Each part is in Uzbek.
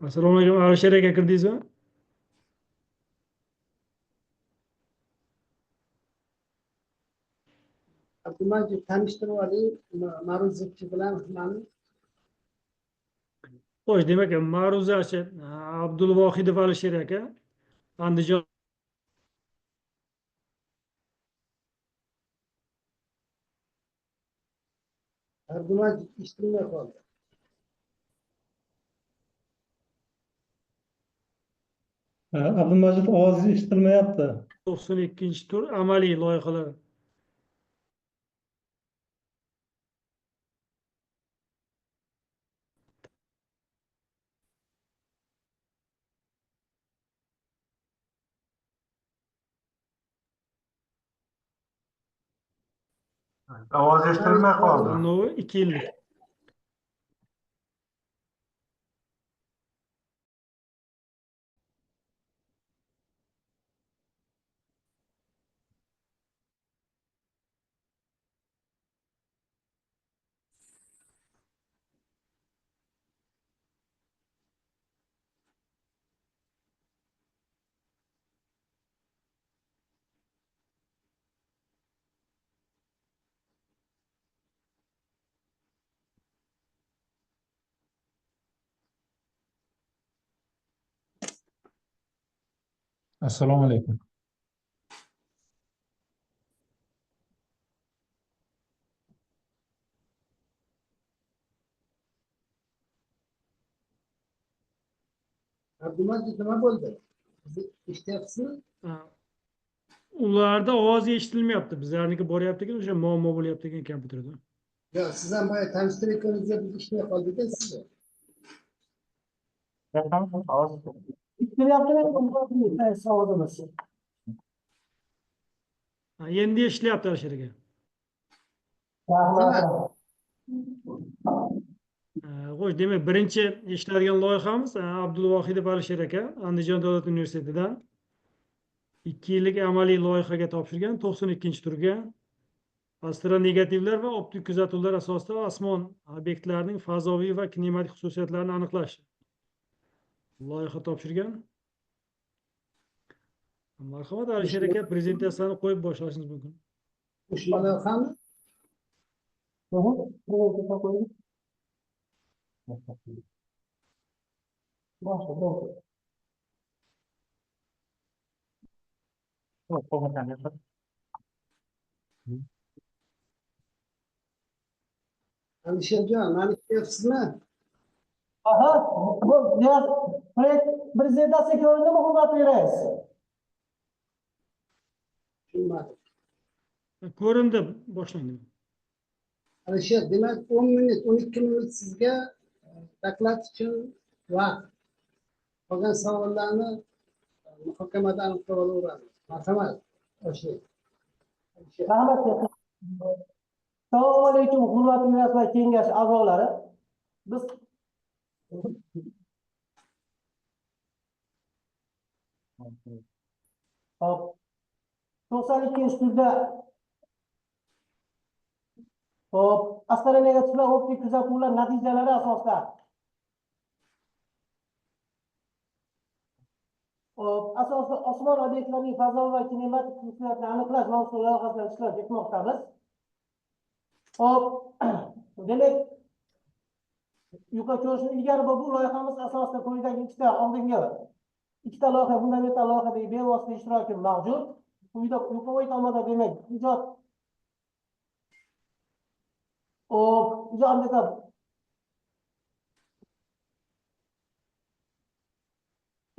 Assalomu alaykum, Alisher aka, kirdingizmi? Abdumajid tanishtirib oling ma'ruzachi bilan mani. Xo'sh, demak, ma'ruzachi Abdulvohidov Alisher aka, Andijon. Abdumajid eshitilmay qoldi. Abdumajid ovozi eshitilmayapti. 92-tur amaliy loyihalar. Ovoz eshitilmay qoldi. Tanlovi 2 yillik. Assalomu alaykum. Abdumajid nima bo'ldi? Eshityapsizmi? Ularda ovozi eshitilmayapti. Bizlarniki boryapti ekan, o'sha muammo bo'lyapti ekan kompyuterda. Yo, siz ham boya tanishtirayotganingizda biz eshitmay qoldik sizni. Endi eshityapti Alisher aka. Xo'sh, demak, birinchi eshitadigan loyihamiz Abdulvohidov Alisher aka, Andijon davlat universitetidan 2 yillik amaliy loyihaga topshirgan, 92-turga astronegativlar va optik kuzatuvlar asosida osmon obyektlarining fazoviy va kinematik xususiyatlarini aniqlash loyiha topshirgan. Marhamat, Alisher aka, prezentatsiyani qo'yib boshlashingiz mumkin. Ushbu loyihami? Alisherjon, mani eshityapsizmi? Prezentatsiya ko'rindimi, hurmatli rais? Tushunmadim. Ko'rindi, boshlang. Alisher, demak 10 minut, 12 minut sizga doklad uchun vaqt. Qolgan savollarni muhokamada aniqlab olaveramiz. Marhamat, boshlang. Rahmat. Assalomu alaykum, hurmatli rais va kengash a'zolari. Biz hop 92-turda astronegativlar optik kuzatuvlar natijalari asosida osmon obyektlarining fazoviy va kinematik xususiyatlarini aniqlash mavzusi loyihasida ishtirok etmoqdamiz. Hop, demak, yuqori ko'rishni ilgari bu loyihamiz asosida quyidagi ikkita loyiha, fundamental loyihadagi bevosita ishtirokim mavjud. Quyida yuqori tomonda demak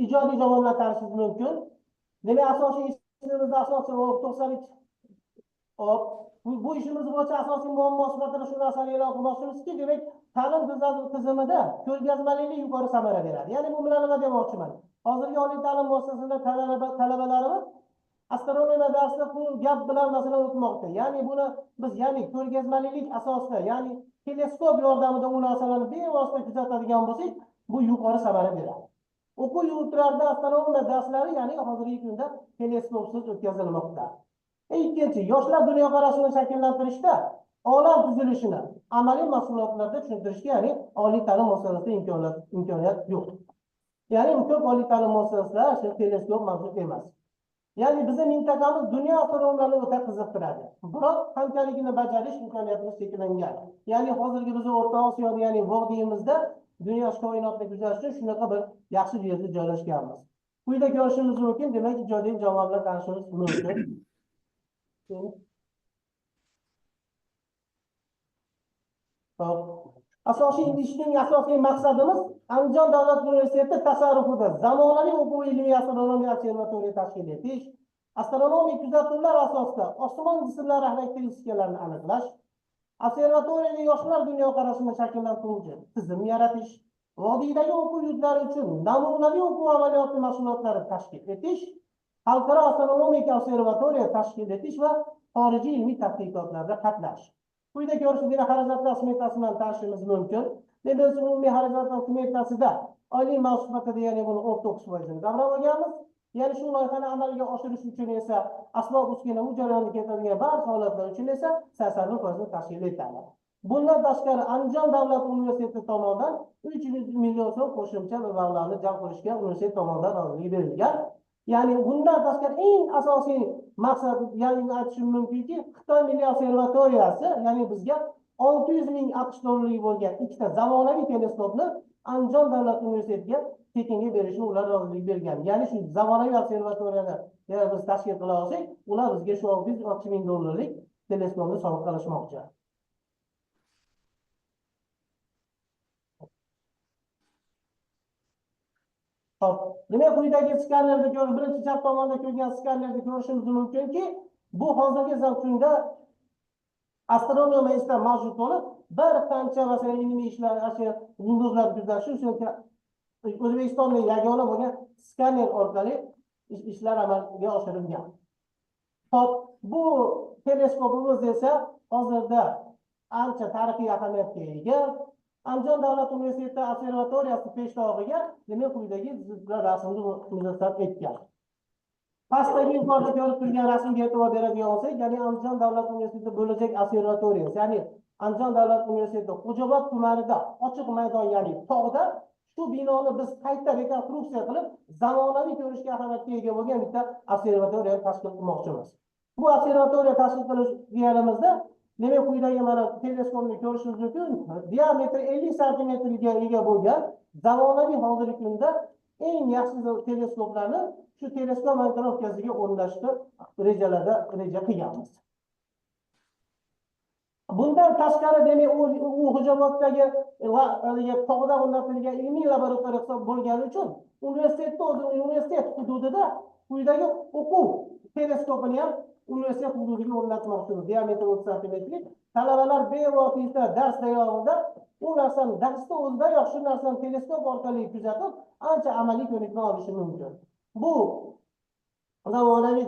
ijodiy javoblar tanishingiz mumkin. Demak, asosiy ishimizda asosiy 92 bu ishimiz bo'yicha asosiy muammo sifatida shu narsani e'lon qilmoqchimizki, demak, ta'lim tizimida ko'rgazmalilik yuqori samara beradi. Ya'ni bu bilan nima demoqchiman? Hozirgi oliy ta'lim muassasasida talabalarimiz astronomiya darsida bu gap bilan masalan o'tmoqda. Ya'ni buni biz ko'rgazmalilik asosida, ya'ni teleskop yordamida u narsalarni bevosita kuzatadigan bo'lsak, bu yuqori samara beradi. O'quv yurtlarida astronomiya darslari, ya'ni hozirgi kunda teleskopsiz o'tkazilmoqda. Ikkinchi, yoshlar dunyoqarashini shakllantirishda olam tuzilishini amaliy mahsulotlarda tushuntirishga, ya'ni oliy ta'lim muassasasida imkoniyat yo'q. Ya'ni ko'p oliy ta'lim muassasalarida shu teleskop mavjud emas. Ya'ni bizning mintaqamiz dunyo astronomlarini o'ta qiziqtiradi. Biroq qanchaligini bajarish imkoniyatimiz cheklangan. Ya'ni hozirgi biz O'rta Osiyoda, ya'ni vodiyimizda dunyo koinotni kuzatish uchun shunaqa bir yaxshi bir yerda joylashganmiz. Quyida ko'rishimiz mumkin, demak ijodiy jamoa bilan tanishishingiz mumkin. Hop. Asosiy ishning asosiy maqsadimiz Andijon davlat universiteti tasarrufida zamonaviy o'quv ilmiy astronomiya observatoriya tashkil etish, astronomik kuzatuvlar asosida osmon jismlari xarakteristikalarini aniqlash, observatoriyada yoshlar dunyoqarashini shakllantiruvchi tizim yaratish, vodiydagi o'quv yurtlari uchun namunaviy o'quv amaliyoti mashg'ulotlari tashkil etish, xalqaro astronomik observatoriya tashkil etish va xorijiy ilmiy tadqiqotlarda qatnashish. Quyida ko'rsatilgan xarajatlar smetasi bilan tanishishimiz mumkin. Biz umumiy xarajatlar smetasida oliy mal sifatida, ya'ni buni 19% qamrab olganmiz. Ya'ni shu loyihani amalga oshirish uchun esa asbob uskuna bu jarayonni keltiradigan barcha holatlar uchun esa 80% tashkil etadi. Bundan tashqari Andijon davlat universiteti tomonidan 300 million so'm qo'shimcha mablag'ni jalb qilishga universitet tomonidan rozilik berilgan. Ya'ni bundan tashqari eng asosiy maqsad, ya'ni aytishim mumkinki, Xitoy milliy observatoriyasi, ya'ni bizga 600 ming AQSh dollarlik bo'lgan ikkita zamonaviy teleskopni Andijon davlat universitetiga tekinga berishni ular rozilik bergan. Ya'ni shu zamonaviy observatoriyani biz tashkil qila olsak, ular bizga shu 660 ming dollarlik teleskopni sovg'a qilishmoqchi. Hop, demak quyidagi skanerda birinchi chap tomonda ko'rgan skanerda ko'rishimiz mumkinki, bu hozirgi kunda astronomiya maisida mavjud bo'lib, bir qancha masalan ilmiy ishlar, yulduzlar kuzatish uchun O'zbekistonda yagona bo'lgan skaner orqali ishlar amalga oshirilgan. Hop, bu teleskopimiz esa hozirda ancha tarixiy ahamiyatga ega. Andijon davlat universiteti observatoriyasi peshtoqiga demak quyidagi rasmni muzaffar etgan. Pastdagi yuqorida ko'rib turgan rasmga e'tibor beradigan bo'lsak, ya'ni Andijon davlat universiteti bo'lajak observatoriyasi, ya'ni Andijon davlat universiteti Xo'jaobod tumanida ochiq maydon, ya'ni tog'da shu binoni biz qayta rekonstruksiya qilib, zamonaviy ko'rishga ahamiyatga ega bo'lgan bitta observatoriya tashkil qilmoqchimiz. Bu observatoriya tashkil qilish deganimizda demak quyidagi mana teleskopni ko'rishingiz mumkin. Diametri 50 santimetrga ega bo'lgan zamonaviy hozirgi kunda eng yaxshi teleskoplarni shu teleskop markazlariga o'rnatishni reja qilganmiz. Bundan tashqari demak u Xo'jaoboddagi tog'da o'rnatilgan ilmiy laboratoriya hisob bo'lgani uchun universitet hududida quyidagi o'quv teleskopini ham universitet hududiga o'rnatmoqchimiz. Diametri 30 santimetrlik. Talabalar bevosita dars davomida u narsani darsda o'zidayoq shu narsani teleskop orqali kuzatib, ancha amaliy ko'nikma olishi mumkin. Bu zamonaviy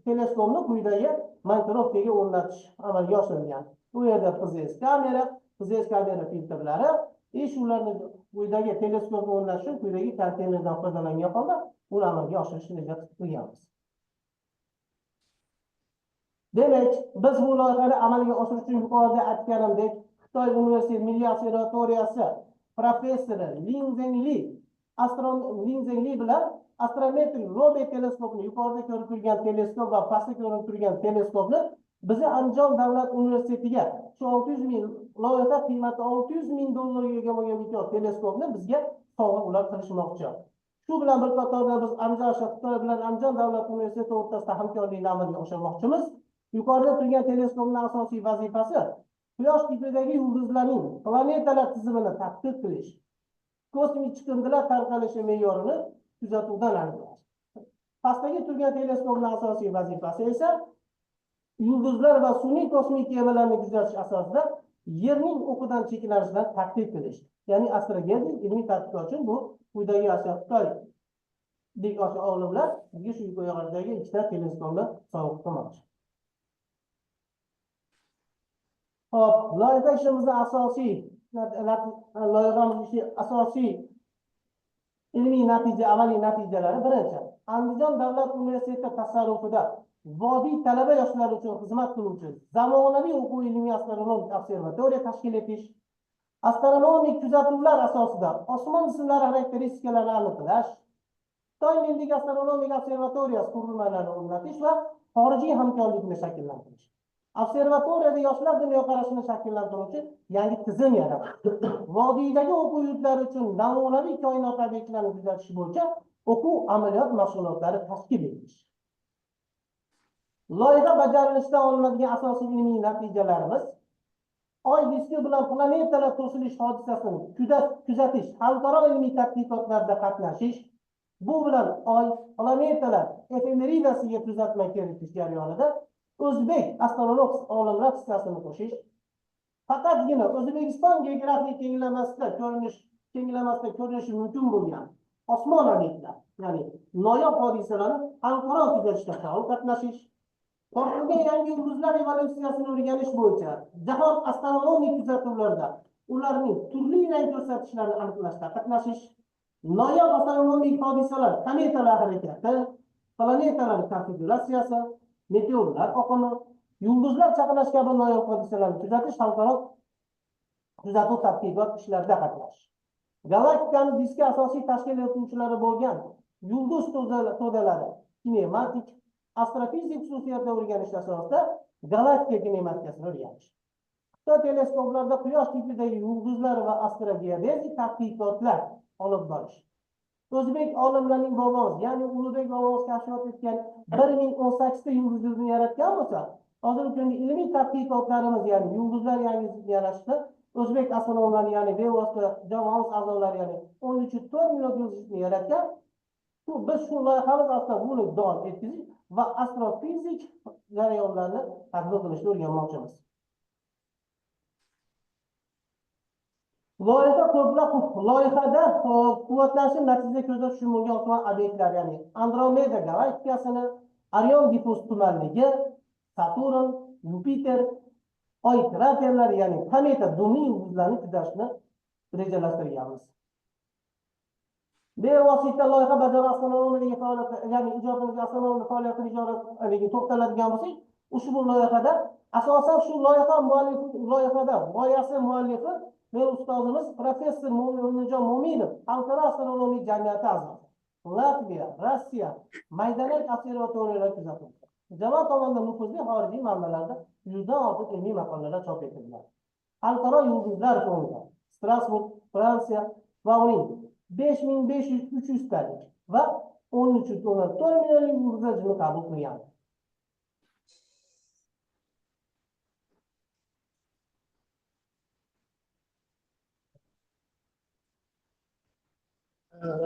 teleskopni quyidagi montirovkaga o'rnatish amalga oshirilgan. Bu yerda PZS kamera filtrlari, shularni quyidagi teleskopni o'rnatish uchun quyidagi konteynerdan foydalangan holda uni amalga oshirishni reja qilganmiz. Demak, biz bu loyihani amalga oshirish uchun yuqorida aytganimdek, Xitoy universiteti milliy observatoriyasi professori Lin Zhengli bilan astrometrik Robert teleskopni, yuqorida ko'rib turgan teleskop va pastda ko'rib turgan teleskopni bizni Andijon davlat universitetiga shu 600 ming loyiha qiymati 600 ming dollarga ega bo'lgan bitta teleskopni bizga sovg'a ular qilishmoqchi. Shu bilan bir qatorda biz Xitoy bilan Andijon davlat universiteti o'rtasida hamkorlikni amalga oshirmoqchimiz. Yuqorida turgan teleskopning asosiy vazifasi Quyosh tipidagi yulduzlarning planetalar tizimini tadqiq qilish, kosmik chiqindilar tarqalishi me'yorini kuzatuvdan aniqlash. Pastdagi turgan teleskopning asosiy vazifasi esa yulduzlar va sun'iy kosmik kemalarni kuzatish asosida Yerning o'qidan cheklanishidan tadqiq qilish. Ya'ni astrogeofizik ilmiy tadqiqot uchun bu quyidagi Xitoy olimlar bizga shu yuqoridagi ikkita teleskopni sovg'a qilmoqchi. Hop, loyiha ishimizning asosiy ilmiy natija, amaliy natijalari birinchi. Andijon davlat universiteti tasarrufida vodiy talaba yoshlari uchun xizmat qiluvchi zamonaviy o'quv ilmiy astronomik observatoriya tashkil etish, astronomik kuzatuvlar asosida osmon jismlari xarakteristikalarni aniqlash, Xitoy Milliy astronomik observatoriyasi qurilmalarini o'rnatish va xorijiy hamkorlikni shakllantirish. Observatoriyada yoshlar dunyoqarashini shakllantiruvchi yangi tizim yaratdi. Vodiydagi o'quv yurtlari uchun namunaviy koinot obyektlarini kuzatish bo'yicha o'quv amaliyot mashg'ulotlari tashkil etilish. Loyiha bajarilishida olinadigan asosiy ilmiy natijalarimiz Oy diski bilan planetalar to'silish hodisasini kuzatish, xalqaro ilmiy tadqiqotlarda qatnashish, bu bilan Oy planetalar efemeridasiga tuzatma kiritish jarayonida o'zbek astronom olimlar hissasini qo'shish, faqatgina O'zbekiston geografik kenglamasida ko'rinishi mumkin bo'lgan osmon obyektlar, ya'ni noyob hodisalarni xalqaro kuzatishda faol qatnashish, Portlagan yangi yulduzlar evolyutsiyasini o'rganish bo'yicha jahon astronomik kuzatuvlarida ularning turli rang ko'rsatkichlarini aniqlashda qatnashish, noyob astronomik hodisalar, kometalar harakati, planetalar konfiguratsiyasi, meteorlar oqimi, yulduzlar chaqnashi kabi noyob hodisalarni kuzatish xalqaro kuzatuv tadqiqot ishlarida qatnashish. Galaktikani diski asosiy tashkil etuvchilari bo'lgan yulduz to'dalari kinematik, astrofizik xususiyatda o'rganish asosida galaktika kinematikasini o'rganish. Xitoy teleskoplarda quyosh tipidagi yulduzlar va astrogeodezik tadqiqotlar olib borish. O'zbek olimlarining bobomiz, ya'ni Ulug'bek bobomiz kashfiyot etgan 1018 ta yulduzni yaratgan bo'lsa, hozirgi kungi ilmiy tadqiqotlarimiz, ya'ni yulduzlar yangisiga yarashdi, o'zbek astronomlari, ya'ni bevosita jamoamiz a'zolari, ya'ni 13,4 million yulduzni yaratgan. Biz shu loyihamiz asosida buni davom ettirdik va astrofizik jarayonlarni tadbiq qilishni o'rganmoqchimiz. Loyihada quvvatlanishni natijada ko'zda tushunilgan osmon obyektlar, ya'ni Andromeda galaktikasini, Orion difuz tumanligi, Saturn, Yupiter, Oy kraterlari, ya'ni kometa dumli yulduzlarni kuzatishni rejalashtirganmiz. Bevosita loyiha bajarish astronomik faoliyat, ya'ni ijodimizga astronomik faoliyatini ijodga to'xtaladigan bo'lsak, ushbu loyihada asosan shu loyihada g'oyasi muallifi men ustozimiz professor Mo'minjon Mo'minov, xalqaro astronomik jamiyati a'zosi. Latviya, Rossiya, Maydanak observatoriyalar kuzatildi. Jamoat tomonidan nufuzli xorijiy manbalarda 100 dan ortiq ilmiy maqolalar chop etilgan. Xalqaro yulduzlar fondi, Strasburg, Fransiya va uning 5500 talik va 13,4 million yulduzlarni qabul qilgan.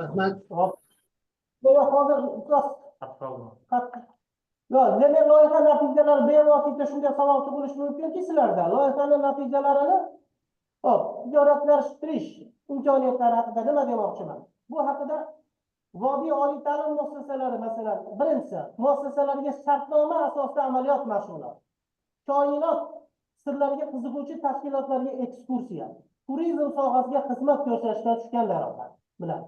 Rahmat. Hozir ustoz demak loyiha natijalari bevosita shunday savol tug'ilishi mumkinki sizlarda loyihani natijalarini tijoratlashtirish imkoniyatlari haqida nima demoqchiman. Bu haqida vodiy oliy ta'lim muassasalari, masalan, birinchisi muassasalarga shartnoma asosida amaliyot mashg'ulot, koinot sirlariga qiziquvchi tashkilotlarga ekskursiya, turizm sohasiga xizmat ko'rsatishdan tushgan daromad bilan.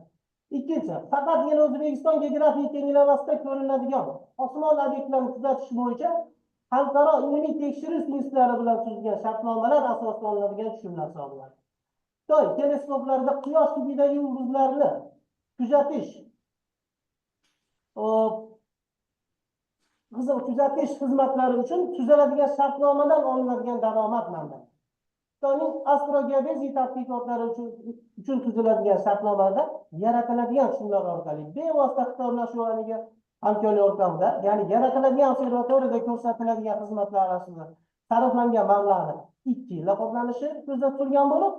Ikkinchi, faqatgina O'zbekiston geografik kenglamasida ko'rinadigan osmon obyektlarini kuzatish bo'yicha xalqaro ilmiy tekshirish institutlari bilan tuzilgan shartnomalar asosida olinadigan tushumlar hisoblanadi. Xitoy teleskoplarida quyosh tipidagi yulduzlarni kuzatish xizmatlari uchun tuziladigan shartnomadan olinadigan daromad manbai. Xitoyning astrogeodezik tadqiqotlari uchun tuziladigan shartnomalarda yaratiladigan tushumlar orqali bevosita Xitoy bilan shu hamkorlik orqali, ya'ni yaratiladigan observatoriyada ko'rsatiladigan xizmatlar asosida sarflangan mablag'ni 2 yilda qoplanishi ko'zda tutilgan bo'lib,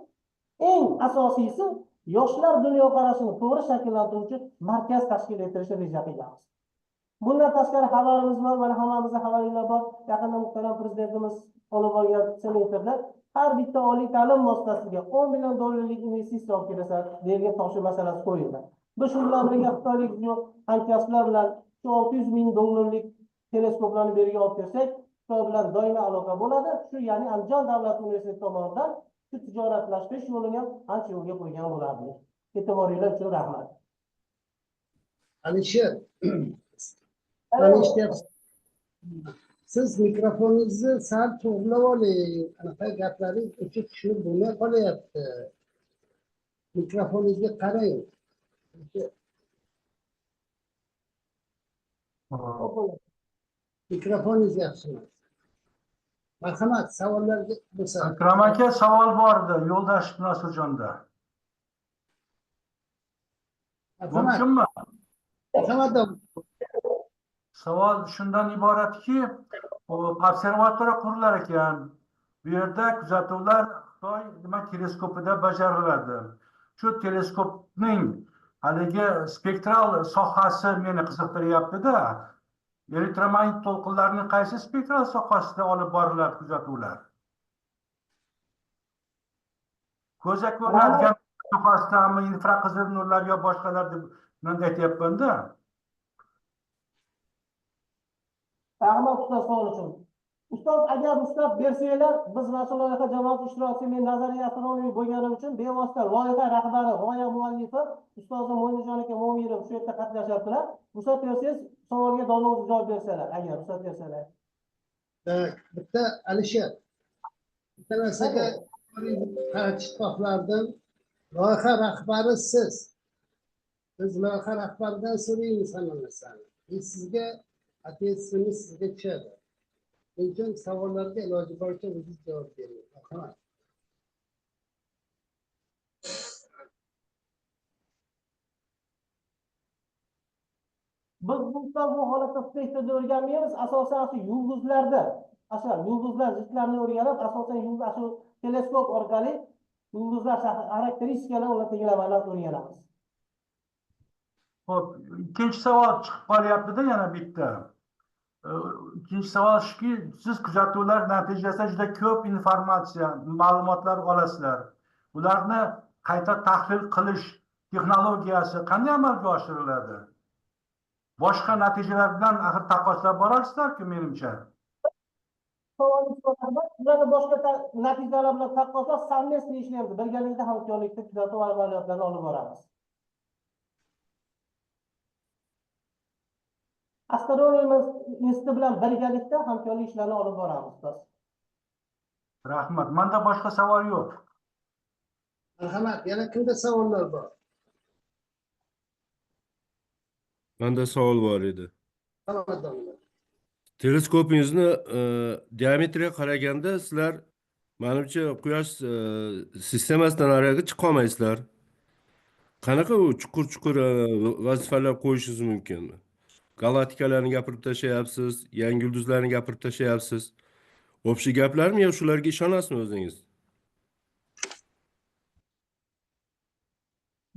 eng asosiysi yoshlar dunyoqarashini to'g'ri shakllantiruvchi markaz tashkil etishni reja qilganmiz. Bundan tashqari xabarimiz bor, mana hammamizda xabarlar bor. Yaqinda muhtaram prezidentimiz olib borgan semestrda har bitta oliy ta'lim muassasasiga 10 million dollarlik investitsiya olib kelsa, degan topshiriq masalasi qo'yildi. Biz shu bilan birga xitoylik hamkasblar bilan 600 ming dollarlik teleskoplarni berga olib kelsak, Xitoy bilan doimiy aloqa bo'ladi. Shu ya'ni Andijon davlat universiteti tomonidan shu tijoratlashtirish yo'lini ham ancha yo'lga qo'ygan bo'ladi. E'tiboringlar uchun rahmat. Alisher. siz mikrofoningizni sal to'g'rilab oling. Anaqa gaplaringiz o'sha tushunib bo'lmay qolyapti. Mikrofoningizga qarang. Mikrofoningiz yaxshi emas. Marhamat, savollarga bo'lsa. Akram aka savol bor edi Yo'ldosh Nosurjonda. Marhamat, Mumkinmi? marhamat. Savol shundan iboratki, observatoriya qurilar ekan. Bu yerda kuzatuvlar Xitoy teleskopida bajariladi. Shu teleskopning haligi spektral sohasi meni qiziqtiryapti-da. Elektromagnit to'lqinlarning qaysi spektral sohasida olib boriladi kuzatuvlar? Ko'zga ko'rinadigan sohasidami, infraqizil nurlar yo boshqalar deb aytyapman-da. Rahmat ustoz savol uchun. Ustoz, agar ruxsat bersanglar, biz mana shu loyiha jamoat ishtirokchisi, men nazariy astronomiya bo'lganim uchun bevosita loyiha rahbari, g'oya muallifi ustozim Mo'minjon aka Mo'minov shu yerda qatnashyaptilar. Ruxsat bersangiz, savolga doimiy javob bersalar, agar ruxsat bersalar. Bitta Alisher. Bitta narsaga qaratish xohlardim. Loyiha rahbari siz. Biz loyiha rahbaridan so'raymiz hamma narsani. Sizga attentivimiz sizga tushadi. Shuning uchun savollarga iloji boricha o'zingiz javob bering. Marhamat. Biz bu holatda spektrda o'rganmaymiz, asosan shu yulduzlarda, yulduzlar zichlarini o'rganib, asosan shu teleskop orqali yulduzlar xarakteristikalarni ular tenglamalarni o'rganamiz. Xo'p, ikkinchi savol chiqib qolyapti-da yana bitta. İkinci savol shuki, siz kuzatuvlar natijasida juda ko'p informatsiya, ma'lumotlar olasizlar. Ularni qayta tahlil qilish texnologiyasi qanday amalga oshiriladi? Boshqa natijalar bilan axir taqqoslab borasizlar-ku menimcha. Ularni boshqa natijalar bilan taqqoslab совместно ishlaymiz. Birgalikda hamkorlikda kuzatuv amaliyotlarini olib boramiz. Astronomiya instituti bilan birgalikda hamkorlik ishlarini olib boramiz. Rahmat. Menda boshqa savol yo'q. Marhamat, yana kimda savollar bor? Menda savol bor edi. Marhamat. Teleskopingizni diametriga qaraganda sizlar menimcha Quyosh sistemasidan nariga chiqa olmaysizlar. Qanaqa u chuqur vazifalar qo'yishingiz mumkinmi? Galaktikalarni gapirib tashlayapsiz, yangi yulduzlarni gapirib tashlayapsiz. Общий gaplarmi yo shularga ishonasizmi o'zingiz?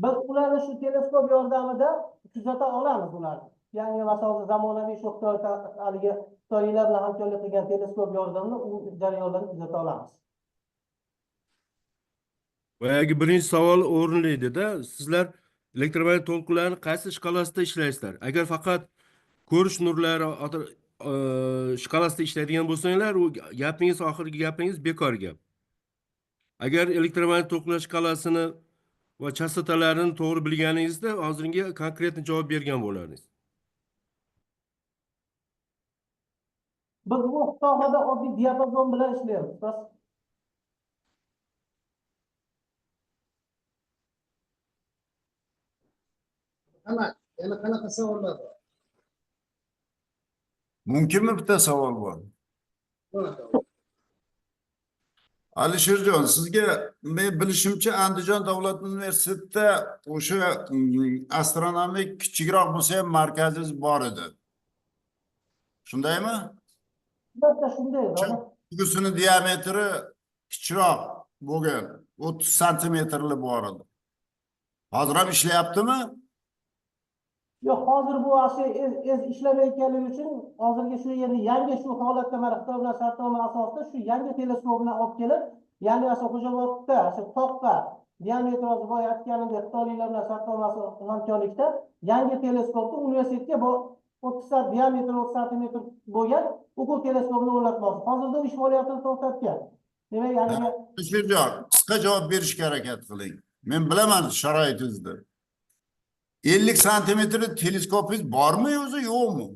Biz ularni shu teleskop yordamida kuzata olamiz ularni. Yangi masofaga zamonaviy shu Xitoylar bilan hamkorlik qilgan teleskop yordamida u jarayonlarni kuzata olamiz. Boyagi birinchi savol o'rinli edi-da. Sizlar elektromagnit to'lqinlarni qaysi shkalasida ishlaysizlar? Agar faqat ko'rish nurlari shkalasida ishlaydigan bo'lsanglar, u gapingiz, oxirgi gapingiz bekor gap. Agar elektromagnit to'lqinlar shkalasini va chastotalarini to'g'ri bilganingizda, hozirgi konkret javob bergan bo'lardingiz. Biz bu sohada oddiy diapazon bilan ishlaymiz. Marhamat, yana qanaqa savollar bor? Mumkinmi bitta savol bor? Alisherjon, sizga men bilishimcha Andijon davlat universitetida o'sha astronomik kichikroq bo'lsa ham markazingiz bor edi. Shundaymi? Albatta shunday. Qutbusini diametri kichikroq bo'lgan, 30 santimetrli bor edi. Hozir ham ishlayaptimi? Yo'q, hozir bu ishlamayotganligi uchun hozirgi shu yerda yangi shu holatda mana Xitoy bilan shartnoma asosida shu yangi teleskopni olib kelib, ya'ni o'sha Xo'jaobodda, shu toqqa diametri boya aytganimdek Xitoyliklar bilan shartnoma hamkorlikda yangi teleskopni universitetga 30 diametri 30 santimetr bo'lgan o'quv teleskopini o'rnatmoqchi. Hozirda ish faoliyatini to'xtatgan. Demak, ya'ni Alisherjon, qisqa javob berishga harakat qiling. Men bilaman sharoitingizni. 50 santimetrli teleskopingiz bormi o'zi yo'qmi?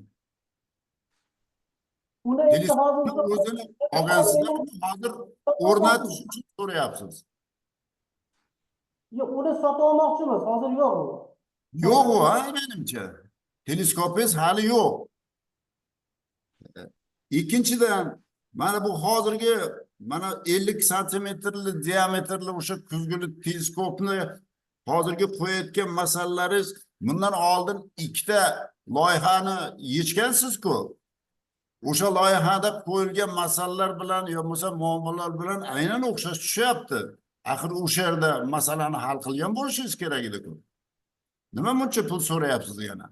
Uni endi Teleskopni hozir o'zini olgansizlarmi? Hozir o'rnatish uchun so'rayapsiz. uni sotib olmoqchimiz, hozir yo'q u. Yo'q u, ha, menimcha. Teleskopingiz hali yo'q. Ikkinchidan, mana bu hozirgi mana 50 santimetrli diametrli o'sha kuzguli teleskopni hozirgi qo'yayotgan masalalaringiz bundan oldin ikkita loyihani yechgansiz-ku. O'sha loyihada qo'yilgan masalalar bilan yo bo'lmasa muammolar bilan aynan o'xshash tushyapti. Axir o'sha yerda masalani hal qilgan bo'lishingiz kerak edi-ku. Nima buncha pul so'rayapsiz yana?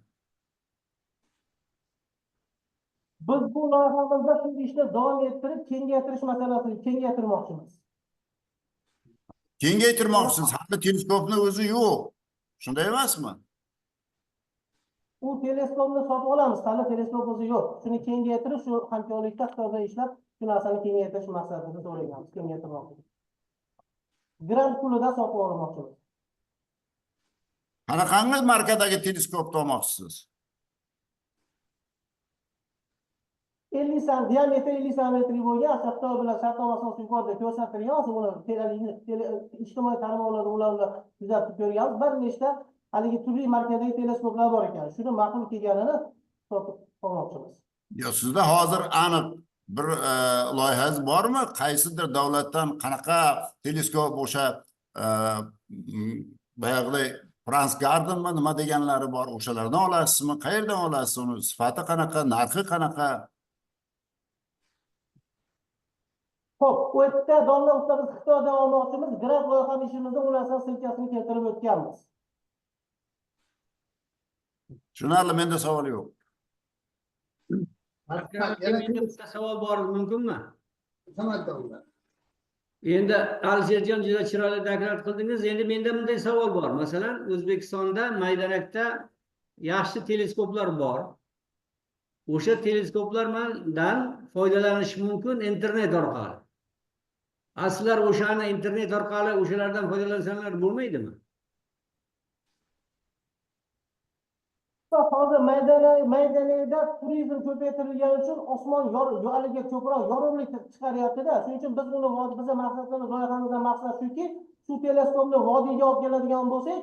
Biz bu loyihamizda shu ishni davom ettirib, kengaytirish masalasini kengaytirmoqchimiz. Kengaytirmoqchisiz, hali teleskopni o'zi yo'q. Shunday emasmi? U teleskopni sotib olamiz, hali teleskop o'zi yo'q. Shuni kengaytirish, shu hamkorlikda Xitoyda ishlab, shu narsani kengaytirish maqsadida so'rayapmiz, kengaytirmoqchimiz. Grant pulida sotib olmoqchimiz. Qanaqangi markadagi teleskopni olmoqchisiz? 50 san, diametri 50 santimetrli bo'lgan, Xitoy bilan shartnoma asosida yuqorida ko'rsatilgan, uni ijtimoiy tarmoqlarda ular kuzatib ko'rganmiz. Bir nechta haligi turli markadagi teleskoplar bor ekan. Shuni ma'qul kelganini sotib olmoqchimiz. Yo, sizda hozir aniq bir loyihangiz bormi? Qaysidir davlatdan qanaqa teleskop o'sha boyag'idek France Gardenmi nima deganlari bor, o'shalardan olasizmi? Qayerdan olasiz uni? Sifati qanaqa, narxi qanaqa? Xo'p, u yerda domla usta biz Xitoydan olmoqchimiz, grant loyihani ishimizda u narsani silkasini keltirib o'tganmiz. Tushunarli, menda savol yo'q. Menda bitta savol bor, mumkinmi? Tamaddonlar. Endi Alisherjon juda chiroyli takror qildingiz. Endi menda bunday savol bor. Masalan, O'zbekistonda Maydanakda yaxshi teleskoplar bor. O'sha teleskoplardan foydalanish mumkin internet orqali. Sizlar o'shani internet orqali o'shalardan foydalansanlar bo'lmaydimi? Hozir Maydanakda turizm ko'paytirilgani uchun osmon haligi ko'proq yorug'lik chiqaryapti-da. Shuning uchun biz uni bizning maqsadimiz, loyihamizdan maqsad shuki, shu teleskopni vodiyga olib keladigan bo'lsak,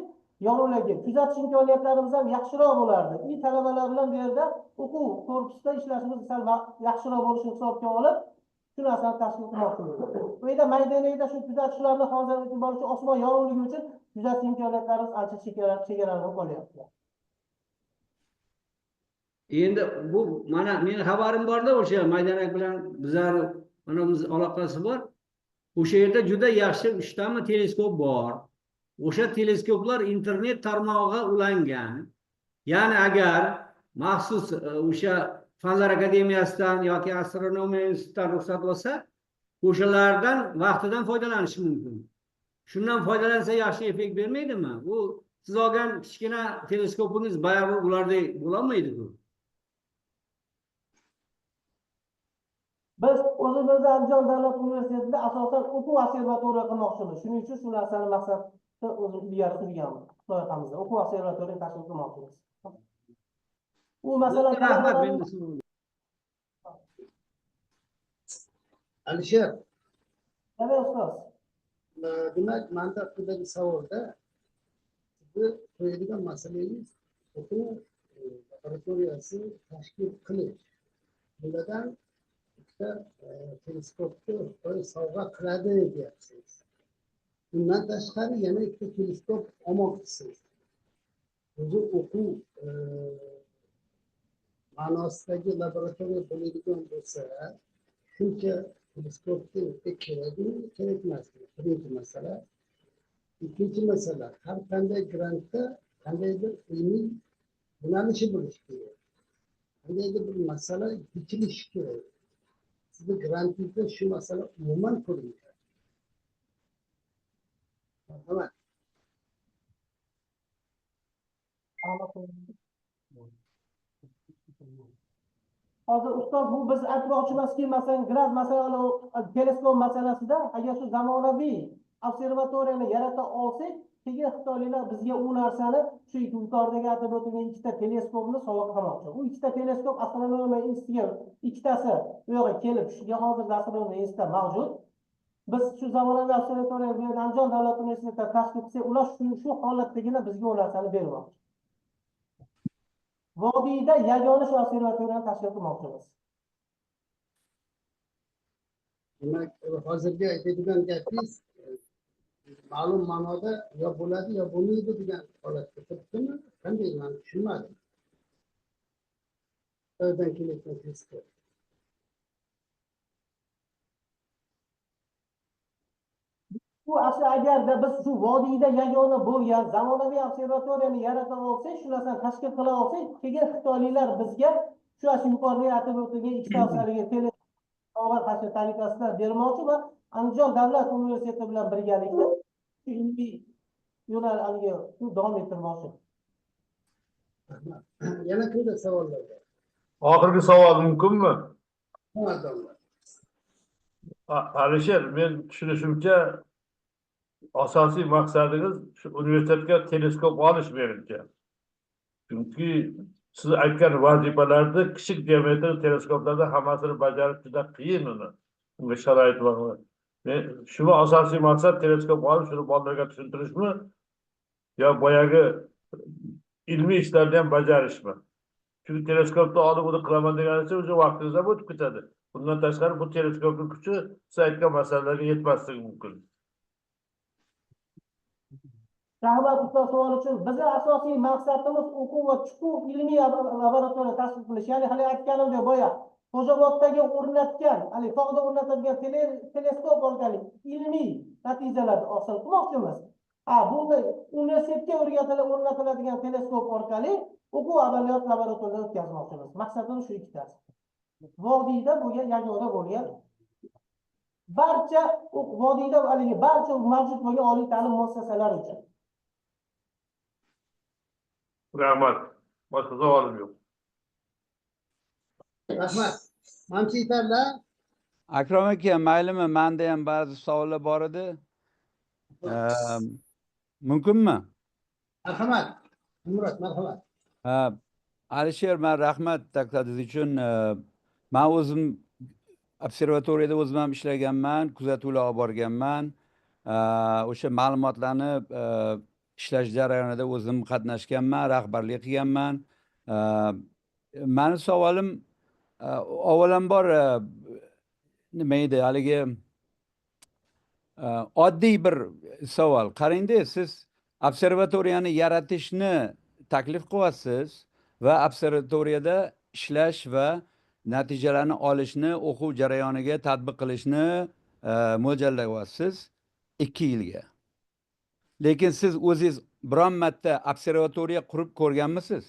yorug'ligi, kuzatish imkoniyatlarimiz ham yaxshiroq bo'lardi. Talabalar bilan bu yerda o'quv korpusida ishlashimiz sal yaxshiroq bo'lishini hisobga olib, shu narsani tashkil qilmoqchimiz. Bu yerda Maydanakda shu kuzatishlarni hozir boricha osmon yorug'ligi uchun kuzatish imkoniyatlarimiz ancha chegaralanib qolyapti. Endi bu mana meni xabarim borda, o'sha Maydanak bilan bizlar biz aloqasi bor. O'sha yerda juda yaxshi 3 tami teleskop bor. O'sha teleskoplar internet tarmog'iga ulangan. Ya'ni agar maxsus o'sha Fanlar akademiyasidan yoki astronomiya institutidan ruxsat olsa, o'shalardan vaqtidan foydalanish mumkin. Shundan foydalansa yaxshi effekt bermaydimi? Bu siz olgan kichkina teleskopingiz baribir ulardek bo'lolmaydi-ku. Biz o'zimizni Andijon davlat universitetida asosan o'quv observatoriya qilmoqchimiz. Shuning uchun shu narsani maqsadda o'zim ilgari surganmiz loyihamizda. O'quv observatoriyani tashkil qilmoqchimiz. U masalan Alisher, nima ustoz? demak, menda quyidagi savolda sizni qo'yadigan masalangiz o'quv laboratoriyasi tashkil qilish. Bundan ikkita teleskopni Xitoy sovg'a qiladi deyapsiz. Bundan tashqari yana ikkita teleskop olmoqchisiz. O'zi o'quv ma'nosidagi laboratoriya bo'ladigan bo'lsa, shuncha teleskopni kerakmi, kerak emasmi? Birinchi masala. Ikkinchi masala, har qanday grantda qandaydir ilmiy yo'nalishi bo'lishi kerak. Qandaydir bir masala yechilishi kerak. Sizni grantingizda shu masala umuman ko'rinmayapti. Marhamat. Hozir ustoz, bu biz aytmoqchimizki, masalan, grant masalan teleskop masalasida agar shu zamonaviy observatoriyani yarata olsak, keyin xitoyliklar bizga u narsani shu yuqoridagi aytib o'tgan ikkita teleskopni sovg'a qilmoqchi. U ikkita teleskop astronomiya instituti ikkitasi bu yoqqa kelib, shuga hozir astronomiya instituti mavjud. Biz shu zamonaviy observatoriya Andijon davlat universitetida tashkil qilsak, ular shu holatdagina bizga u narsani bermoqchi. Vodiyda yagona shu observatoriyani tashkil qilmoqchimiz. Demak, hozirgi aytadigan gapingiz ma'lum ma'noda yo bo'ladi yo bo'lmaydi degan holatga turibdimi? Qanday, men tushunmadim. Xitoydan kelayotgan teleskop. Bu asli agarda biz shu vodiyda yagona bo'lgan zamonaviy observatoriyani yarata olsak, shu narsani tashkil qila olsak, keyin xitoyliklar bizga shu yuqorida aytib o'tgan ikkita teleskoplar tashkil tariqasida bermoqchi va Andijon davlat universiteti bilan birgalikda shu ilmiy yo'nalishni davom ettirmoqchi. Yana kimda savollar bor? Oxirgi savol mumkinmi? Ha, domla. Alisher, men tushunishimcha asosiy maqsadingiz shu universitetga teleskop olish menimcha. Chunki siz aytgan vazifalarda kichik diametrli teleskoplarda hammasini bajarish juda qiyin uni. Unga sharoit bor. Men shuni asosiy maqsad teleskop olib, shuni bolalarga tushuntirishmi? Yo boyagi ilmiy ishlarni ham bajarishmi? Chunki teleskopni olib uni qilaman deganicha o'sha vaqtingiz ham o'tib ketadi. Bundan tashqari bu teleskopning kuchi siz aytgan masalalarga yetmasligi mumkin. Rahmat usta savol uchun bizni asosiy maqsadimiz o'quv va chuqur ilmiy laboratoriya tashkil qilish. Ya'ni hali aytganimdek boya Xo'jaboddagi o'rnatgan, hali tog'da o'rnatilgan teleskop orqali ilmiy natijalarni hosil qilmoqchimiz. Bunda universitetga o'rnatiladigan teleskop orqali o'quv amaliyot laboratoriyada o'tkazmoqchimiz. Maqsadimiz shu ikkitasi. Vodiyda bo'lgan yagona bo'lgan barcha vodiyda haligi barcha mavjud bo'lgan oliy ta'lim muassasalari uchun. Rahmat. Boshqa savolim yo'q. Rahmat. Manchi yetarlar. Akrom aka, maylimi? Menda ham ba'zi savollar bor edi. Mumkinmi? Marhamat. Murat, marhamat. Alisher, men rahmat taqdiringiz uchun. Men o'zim observatoriyada o'zim ham ishlaganman, kuzatuvlar olib borganman. O'sha ma'lumotlarni ishlash jarayonida o'zim qatnashganman, rahbarlik qilganman. Meni savolim avvalambor nima edi, haligi oddiy bir savol. Qarangda, siz observatoriyani yaratishni taklif qilyapsiz va observatoriyada ishlash va natijalarni olishni o'quv jarayoniga tatbiq qilishni mo'ljallayapsiz 2 yilga. Lekin siz o'zingiz biron marta observatoriya qurib ko'rganmisiz?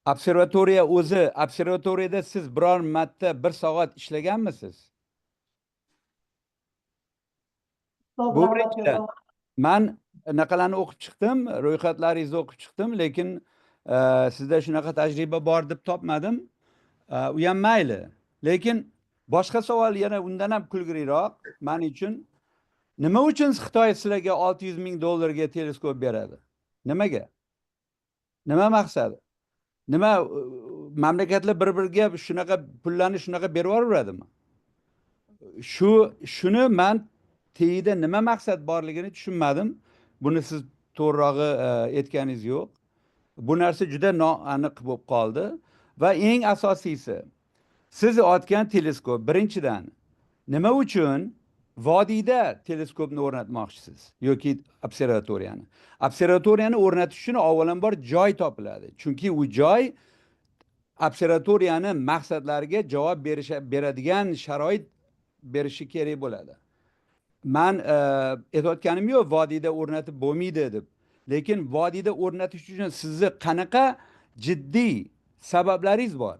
Observatoriyada siz biror marta 1 soat ishlaganmisiz? Bu birinchidan. Men naqalarni o'qib chiqdim, ro'yxatlaringizni o'qib chiqdim, lekin sizda shunaqa tajriba bor deb topmadim. U ham mayli. Lekin boshqa savol yana undan ham kulgiliroq men uchun. Nima uchun Xitoy sizlarga $600,000 teleskop beradi? Nimaga? Nima maqsadi? Nima mamlakatlar bir-biriga shunaqa pullarni shunaqa berib yuboradimi? Shuni men teyida nima maqsad borligini tushunmadim. Buni siz to'g'rirog'i aytganingiz yo'q. Bu narsa juda noaniq bo'lib qoldi va eng asosiysi siz otgan teleskop birinchidan nima uchun vodiyda teleskopni o'rnatmoqchisiz yoki observatoriyani? Observatoriyani o'rnatish uchun avvalambor joy topiladi. Chunki u joy observatoriyani maqsadlariga javob beradigan sharoit berishi kerak bo'ladi. Men aytayotganim yo'q vodiyda o'rnatib bo'lmaydi deb. Lekin vodiyda o'rnatish uchun sizni qanaqa jiddiy sabablaringiz bor?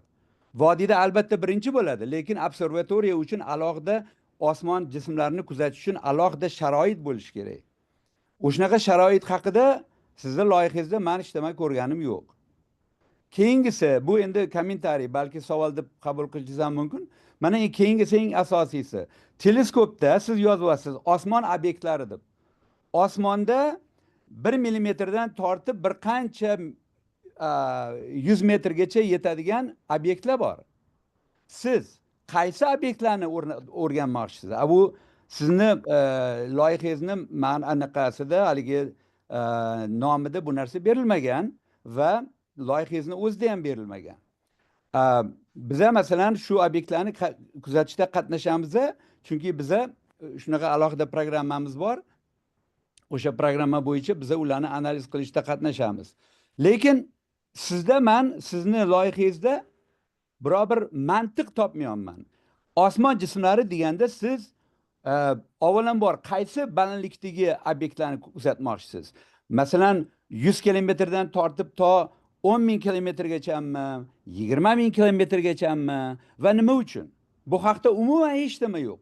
Vodiyda albatta birinchi bo'ladi, lekin observatoriya uchun alohida osmon jismlarini kuzatish uchun alohida sharoit bo'lishi kerak. O'shanaqa sharoit haqida sizning loyihangizda men hech nima ko'rganim yo'q. keyingisi bu endi kommentariy balki savol deb qabul qilishingiz ham mumkin. Mana keyingisi eng asosiysi. Teleskopda siz yozyapsiz osmon obyektlari deb. Osmonda 1 millimetrdan tortib bir qancha 100 metrgacha yetadigan obyektlar bor. Siz qaysi obyektlarni o'rganmoqchisiz? Bu sizni loyihangizni man anaqasida haligi nomida bu narsa berilmagan va loyihangizni o'zida ham berilmagan. Biza masalan shu obyektlarni kuzatishda qatnashamiz, chunki biza shunaqa alohida programmamiz bor. O'sha programma bo'yicha biza ularni analiz qilishda qatnashamiz. Lekin sizda men sizni loyihangizda biror bir mantiq topmayapman. Osmon jismlari deganda siz avvalambor qaysi balandlikdagi obyektlarni kuzatmoqchisiz? Masalan 100 kilometrdan tortib to 10.000 kilometrgachami, 20.000 kilometrgachami va nima uchun? Bu haqda umuman hech nima yo'q.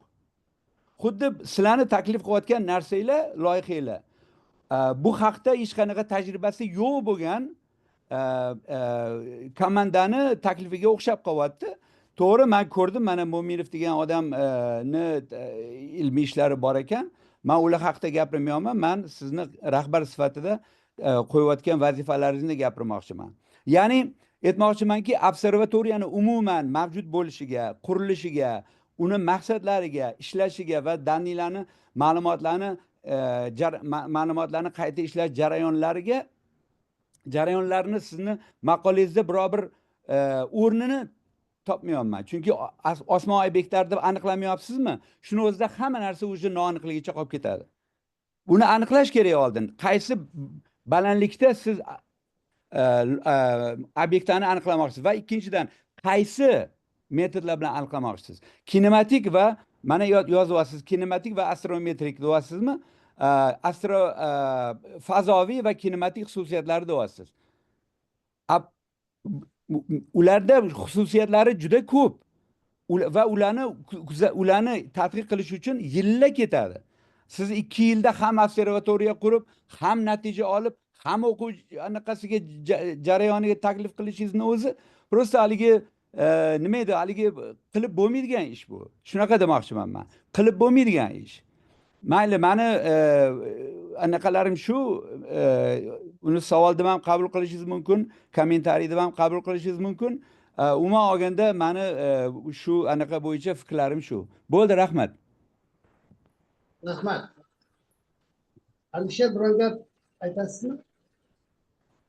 Xuddi sizlarni taklif qilayotgan narsanglar, loyihanglar bu haqda hech qanaqa tajribasi yo'q bo'lgan komandani taklifiga o'xshab qolyapti. To'g'ri, men ko'rdim, mana Mo'minov degan odamni ilmiy ishlari bor ekan. Men ular haqida gapirmayapman. Men sizni rahbar sifatida qo'yayotgan vazifalaringizni gapirmoqchiman. Ya'ni aytmoqchimanki, observatoriyani umuman mavjud bo'lishiga, qurilishiga, uni maqsadlariga, ishlashiga va daniylarni ma'lumotlarni qayta ishlash jarayonlarini sizni maqolangizda biror bir o'rnini topmayapman. Chunki osmon obyektlar deb aniqlamayapsizmi? Shuni o'zida hamma narsa o'sha noaniqligicha qolib ketadi. Buni aniqlash kerak oldin. Qaysi balandlikda siz obyektlarni aniqlamoqchisiz va ikkinchidan qaysi metodlar bilan aniqlamoqchisiz? Kinematik va mana yozyapsiz, kinematik va astrometrik deyapsizmi? Fazoviy va kinematik xususiyatlari deyapsiz. Ularda xususiyatlari juda ko'p va ularni tadqiq qilish uchun yillar ketadi. Siz 2 yilda ham observatoriya qurib, ham natija olib, ham o'quv anaqasiga jarayoniga taklif qilishingizni o'zi prosta haligi nima edi, haligi qilib bo'lmaydigan ish bu. Shunaqa demoqchiman men. Qilib bo'lmaydigan ish. Mayli, meni anaqalarim shu, uni savol deb ham qabul qilishingiz mumkin, kommentariy deb ham qabul qilishingiz mumkin. Umuman olganda meni shu anaqa bo'yicha fikrlarim shu. Bo'ldi, rahmat. Rahmat. Alisher, biror gap aytasizmi?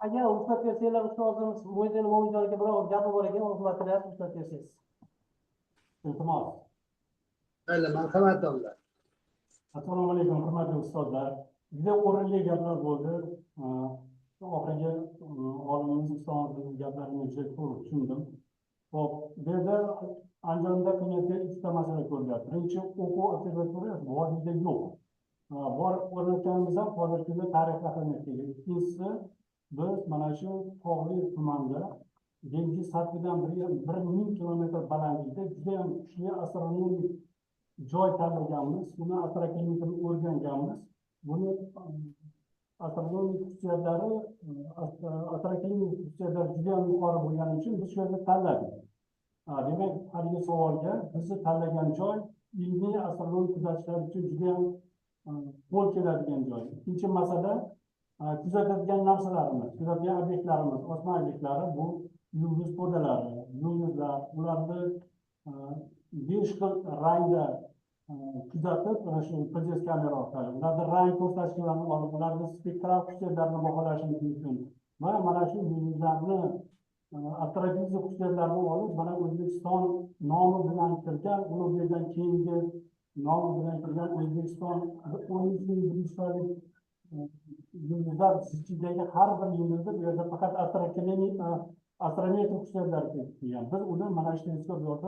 Agar ruxsat bersanglar, ustozimiz Mo'ydin Mo'minjonga biror gapi bor ekan, hurmatlar ruxsat bersangiz. Iltimos. Mayli, marhamat domla. Assalomu alaykum, hurmatli ustozlar. Juda o'rinli gaplar bo'ldi. Oxirgi olimimiz ustozimizning gaplarini juda to'g'ri tushundim. Xo'p, bu yerda Andijonda qilinayotgan 2 ta masala ko'rilyapti. Birinchi, o'quv observatoriyasi vodiyda yo'q. Bor o'rnatganimiz ham hozirgi kunda tarix ahamiyatiga. Ikkinchisi, biz mana shu tog'li tumanda dengiz sathidan 1000 kilometr balandlikda juda ham kuchli astronomik joy tanlaganmiz. Buni astroklinikani o'rganganmiz. Buni astronomik xususiyatlari, astroklinik xususiyatlari juda ham yuqori bo'lgani uchun biz shu yerda tanladik. Demak, haligi savolga bizni tanlagan joy ilmiy astronomik kuzatishlar uchun juda ham qo'l keladigan joy. Ikkinchi masala, kuzatadigan narsalarimiz, kuzatadigan obyektlarimiz, osmon obyektlari bu yulduz to'dalari, yulduzlar, ularni 5 xil rangda kuzatib, mana shu PJS kamera orqali ularni rang ko'rsatkichlarni olib, ularni spektral xususiyatlarini baholashimiz mumkin. Va mana shu yulduzlarni astrofizik xususiyatlarini olib, mana O'zbekiston nomi bilan kirgan, undan keyingi nomi bilan kirgan O'zbekiston 13 yillik yulduzlar ichidagi har bir yulduzda bu yerda faqat astrometrik xususiyatlar kelgan. Biz uni mana shu teleskop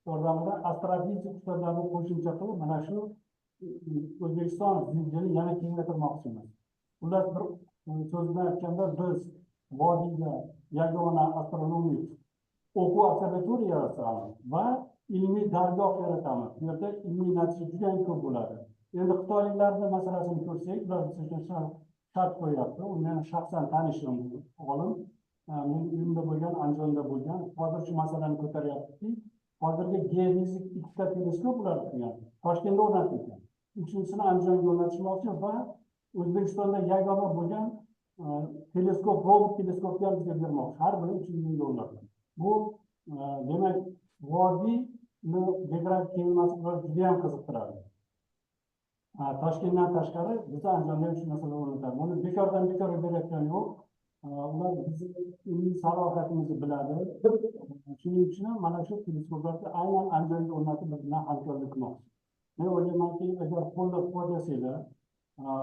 yordamida astrofizik xususiyatlarni qo'shimcha qilib, mana shu O'zbekiston ziddini yana kengaytirmoqchimiz. Ular bir so'z bilan aytganda, biz vodiyda yagona astronomik o'quv observatoriya yaratamiz va ilmiy dargoh yaratamiz. Bu yerda ilmiy natija juda ham ko'p bo'ladi. Endi xitoyliklarning masalasini ko'rsak, ular bizga shart qo'yapti. Uni shaxsan tanishim olim. men uyimda bo'lgan, Andijonda bo'lgan. Hozir shu masalani ko'taryaptiki, hozirgi geofizik ikkita teleskop ular turgan. Toshkentda o'rnatilgan. Uchinchisini Andijonga o'rnatishmoqchi va O'zbekistonda yagona bo'lgan teleskop, robot teleskopni ham bizga bermoqchi. Har biri 300 ming dollar. Bu demak vodiyni geografik kengaymasini juda ham qiziqtiradi. Toshkentdan tashqari biz Andijonda ham shu narsalar o'rnatadi. Buni bekordan bekorga berayotgani yo'q. Ular bizni ilmiy salohiyatimizni biladi. Shuning uchun ham mana shu teleskoplarni aynan Andijonga o'rnatib biz bilan hamkorlik qilmoqchi. Men o'ylaymanki, agar qo'llab quvvatsanglar,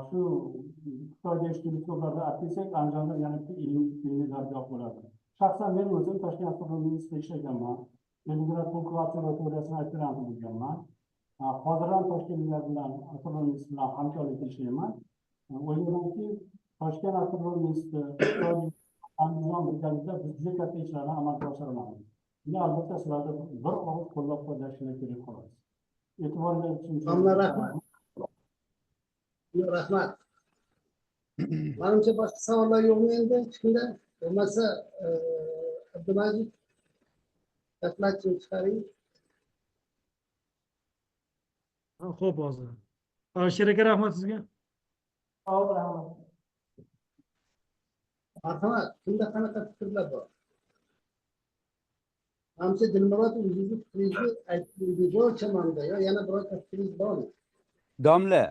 shu Xitoyda teleskoplarni olib kelsak, Andijonda yana ilmiy dargoh bo'ladi. Shaxsan men o'zim Toshkent astronomiya institutida ishlaganman. Leningrad Pulkov observatoriyasini aspiranti bo'lganman. Hozir ham toshkentliklar bilan astronomiya instituti bilan hamkorlik qilishmayman. O'ylaymanki, Toshkent astronomiya instituti, Andijon birgalikda biz juda katta ishlarni amalga oshiramiz. Buni albatta sizlarga bir og'iz qo'llab-quvvatlashinglar kerak xolos. E'tiboringiz uchun rahmat. Rahmat. Manimcha boshqa savollar yo'qmi endi? Shunda bo'lmasa Abdumajid taklifni chiqaring. Xo'p, hozir. Alisher aka, rahmat sizga. Rahmat. Marhamat, shunda qanaqa fikrlar bor? Manimcha Dilmurod o'zingizni fikringizni aytdingiz bo'yicha manda yo yana birorta fikringiz bormi? Domla,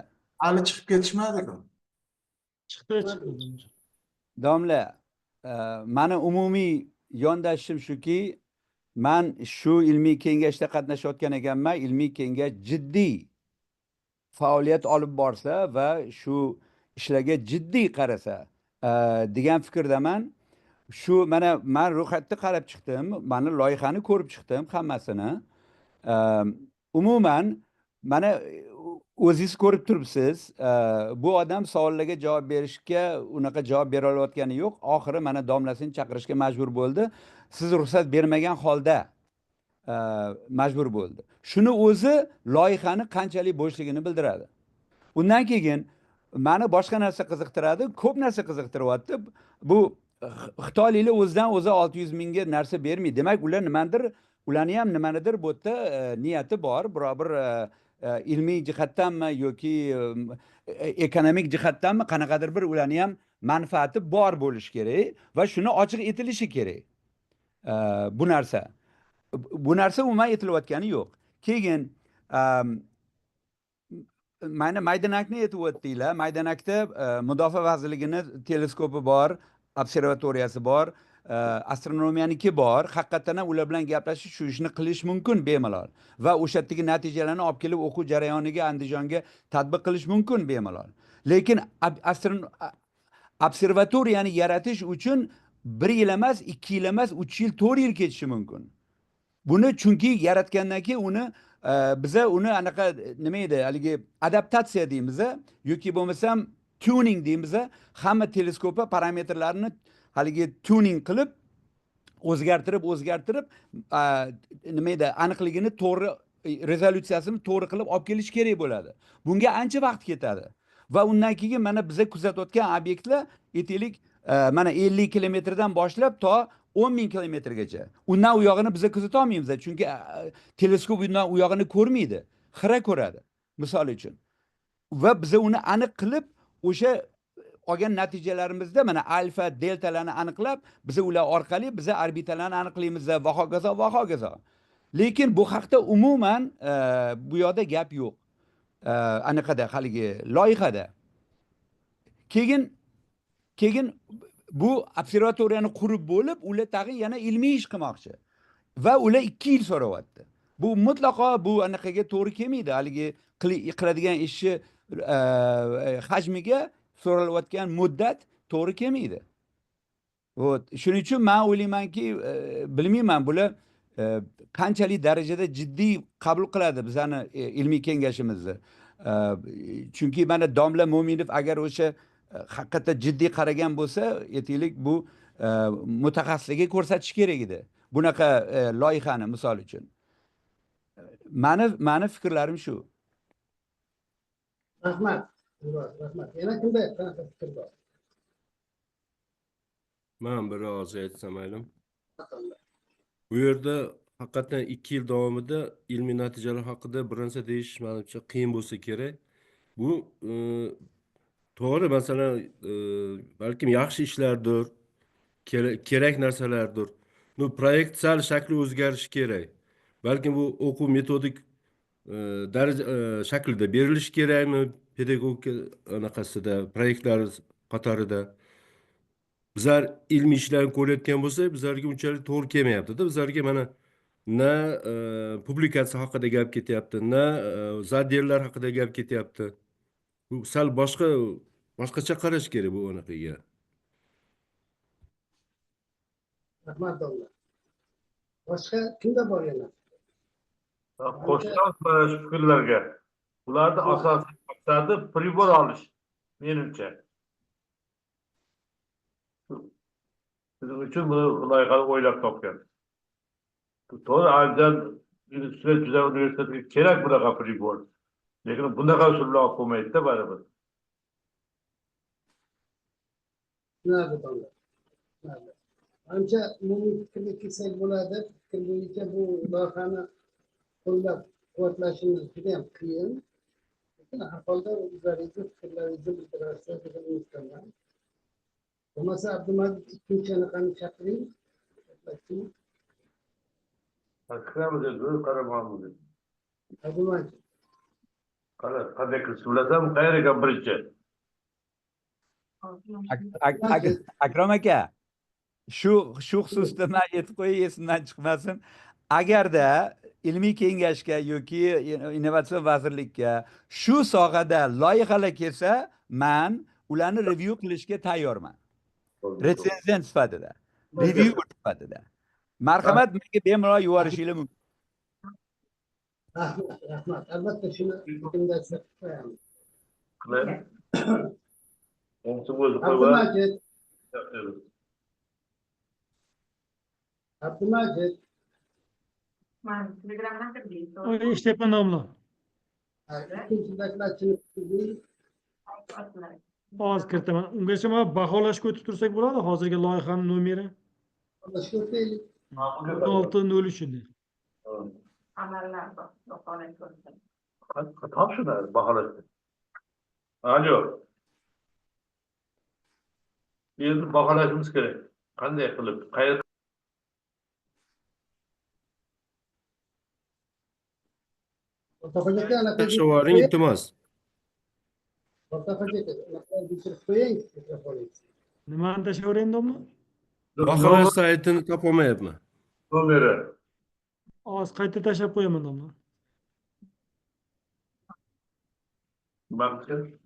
hali chiqib ketishmadi-ku. Chiqdi. domla, mani umumiy yondashishim shuki, man shu ilmiy kengashda qatnashayotgan ekanman. Ilmiy kengash jiddiy faoliyat olib borsa va shu ishlarga jiddiy qarasa degan fikrdaman. Shu mana men ro'yxatni qarab chiqdim, mana loyihani ko'rib chiqdim hammasini. Umuman mana o'zingiz ko'rib turibsiz, bu odam savollarga javob berishga unaqa javob bera olayotgani yo'q. Oxiri mana domlasini chaqirishga majbur bo'ldi. Siz ruxsat bermagan holda majbur bo'ldi. Shuni o'zi loyihani qanchalik bo'shligini bildiradi. Undan keyin meni boshqa narsa qiziqtiradi, ko'p narsa qiziqtiryapti. Bu Xitoyliklar o'zidan o'zi 600 mingga narsa bermaydi. Demak, ular nimadir, ularni ham nimanidir bu yerda niyati bor, biror ilmiy jihatdanmi yoki ekonomik jihatdanmi qanaqadir bir ularni ham manfaati bor bo'lishi kerak va shuni ochiq etilishi kerak. Bu narsa. Bu narsa umuman aytilayotgani yo'q. Keyin mana Maydanakni aytib o'tdinglar. Maydanakda Mudofaa vazirligining teleskopi bor, observatoriyasi bor, astronomiyaniki bor. Haqiqatan ham ular bilan gaplashish, shu ishni qilish mumkin bemalol. Va o'sha yerdagi natijalarni olib kelib o'quv jarayoniga Andijonga tatbiq qilish mumkin bemalol. Lekin observatoriyani yaratish uchun 1 yil emas, 2 yil emas, 3 yil, 4 yil ketishi mumkin. Buni chunki yaratgandan keyin uni biza uni anaqa nima edi, haligi adaptatsiya deymiz yoki bo'lmasam tuning deymiz. Hamma teleskopa parametrlarini haligi tuning qilib o'zgartirib nima edi, aniqligini to'g'ri, rezolyutsiyasini to'g'ri qilib olib kelish kerak bo'ladi. Bunga ancha vaqt ketadi. Va undan keyin mana biza kuzatayotgan obyektlar aytaylik mana 50 kilometrdan boshlab to 10 ming kilometrgacha. Undan u yog'ini biza kuzata olmaymiz, chunki teleskop undan u yog'ini ko'rmaydi, xira ko'radi, misol uchun. Va biza uni aniq qilib, o'sha olgan natijalarimizda mana alfa, deltalarni aniqlab, biza ular orqali biza orbitalarni aniqlaymiz va hokazo va hokazo. Lekin bu haqda umuman bu yoqda gap yo'q. Anaqada haligi loyihada. Keyin bu observatoriyani qurib bo'lib, ular tag'in yana ilmiy ish qilmoqchi. Va ular 2 yil so'rayapti. Bu mutlaqo bu anaqaga to'g'ri kelmaydi. Haligi qiladigan ishni hajmiga so'ralayotgan muddat to'g'ri kelmaydi. Shuning uchun men o'ylaymanki, bilmayman bular qanchalik darajada jiddiy qabul qiladi bizani ilmiy kengashimizni. Chunki mana Domla Mo'minov agar o'sha haqiqatda jiddiy qaragan bo'lsa, aytaylik bu mutaxassisligi ko'rsatish kerak edi. Bunaqa loyihani misol uchun. Mani fikrlarim shu. Rahmat. Rahmat. Yana kimda qanaqa fikr bor? Men bir oz aytsam mayli. Bu yerda haqiqatan 2 yil davomida ilmiy natijalar haqida bir narsa deyish menimcha qiyin bo'lsa kerak. Bu to'g'ri, masalan, balkim yaxshi ishlardir, kerak narsalardir. Bu proyekt sal shakli o'zgarishi kerak. Balkim bu o'quv metodik daraja shaklida berilishi kerakmi, pedagogika anaqasida, proyektlar qatorida. Bizlar ilmiy ishlarni ko'rayotgan bo'lsak, bizlarga unchalik to'g'ri kelmayapti-da. Bizlarga mana na publikatsiya haqida gap ketyapti, na zaddellar haqida gap ketyapti. Bu sal boshqacha qarash kerak bu anaqaga. Rahmat domla. Boshqa kimda bor yana? Qo'shilamiz mana shu fikrlarga. Ularni asosiy maqsadi pribor olish, menimcha. Shuning uchun buni loyihani o'ylab topgan. To'g'ri, Andijon juda universitetiga kerak bunaqa pribor. Lekin bunaqa usullar olib qo'ymaydi-da baribir. Tushunarli domla. Tushunarli. Ancha umumiy fikrga kelsak bo'ladi. Fikr bo'yicha bu loyihani qo'llab quvvatlashimiz juda ham qiyin. Lekin har holda o'zlaringizni fikrlaringizni bildirasiz degan umiddaman. Bo'lmasa Abdumajid ikkinchi anaqani chaqiring. Kiramiz dedi, qaramamiz. Abdumajid. Qanday qilishni bilasan, qayerga birinchi? Akrom aka, shu xususda men aytib qo'yay, esimdan chiqmasin. Agarda ilmiy kengashga yoki innovatsion vazirlikka shu sohada loyihalar kelsa, men ularni review qilishga tayyorman. Retsenzent sifatida, review sifatida. Marhamat, menga bemalol yuborishingiz mumkin. Rahmat, rahmat. Albatta shuni kimda qo'yamiz. Abdumajid. Abdumajid. Oy, ishlayapman domla. İkincidagilarchini Hozir kiritaman. Ungacha mana baholashga o'tib tursak bo'ladi. Hozirgi loyihaning nomeri baholashga o'taylik. 1603 edi. Top shular baholashdi. Alo. Endi baholashimiz kerak. Qanday qilib, qayerga O'rtaqaga anaqa Tashavvoring iltimos. o'rtaqaga anaqa bitirib qo'ying. Nimani tashavvoring domla? Baholash saytini topolmayapman. nomeri. Hozir qayta tashlab qo'yaman domla. Bakın.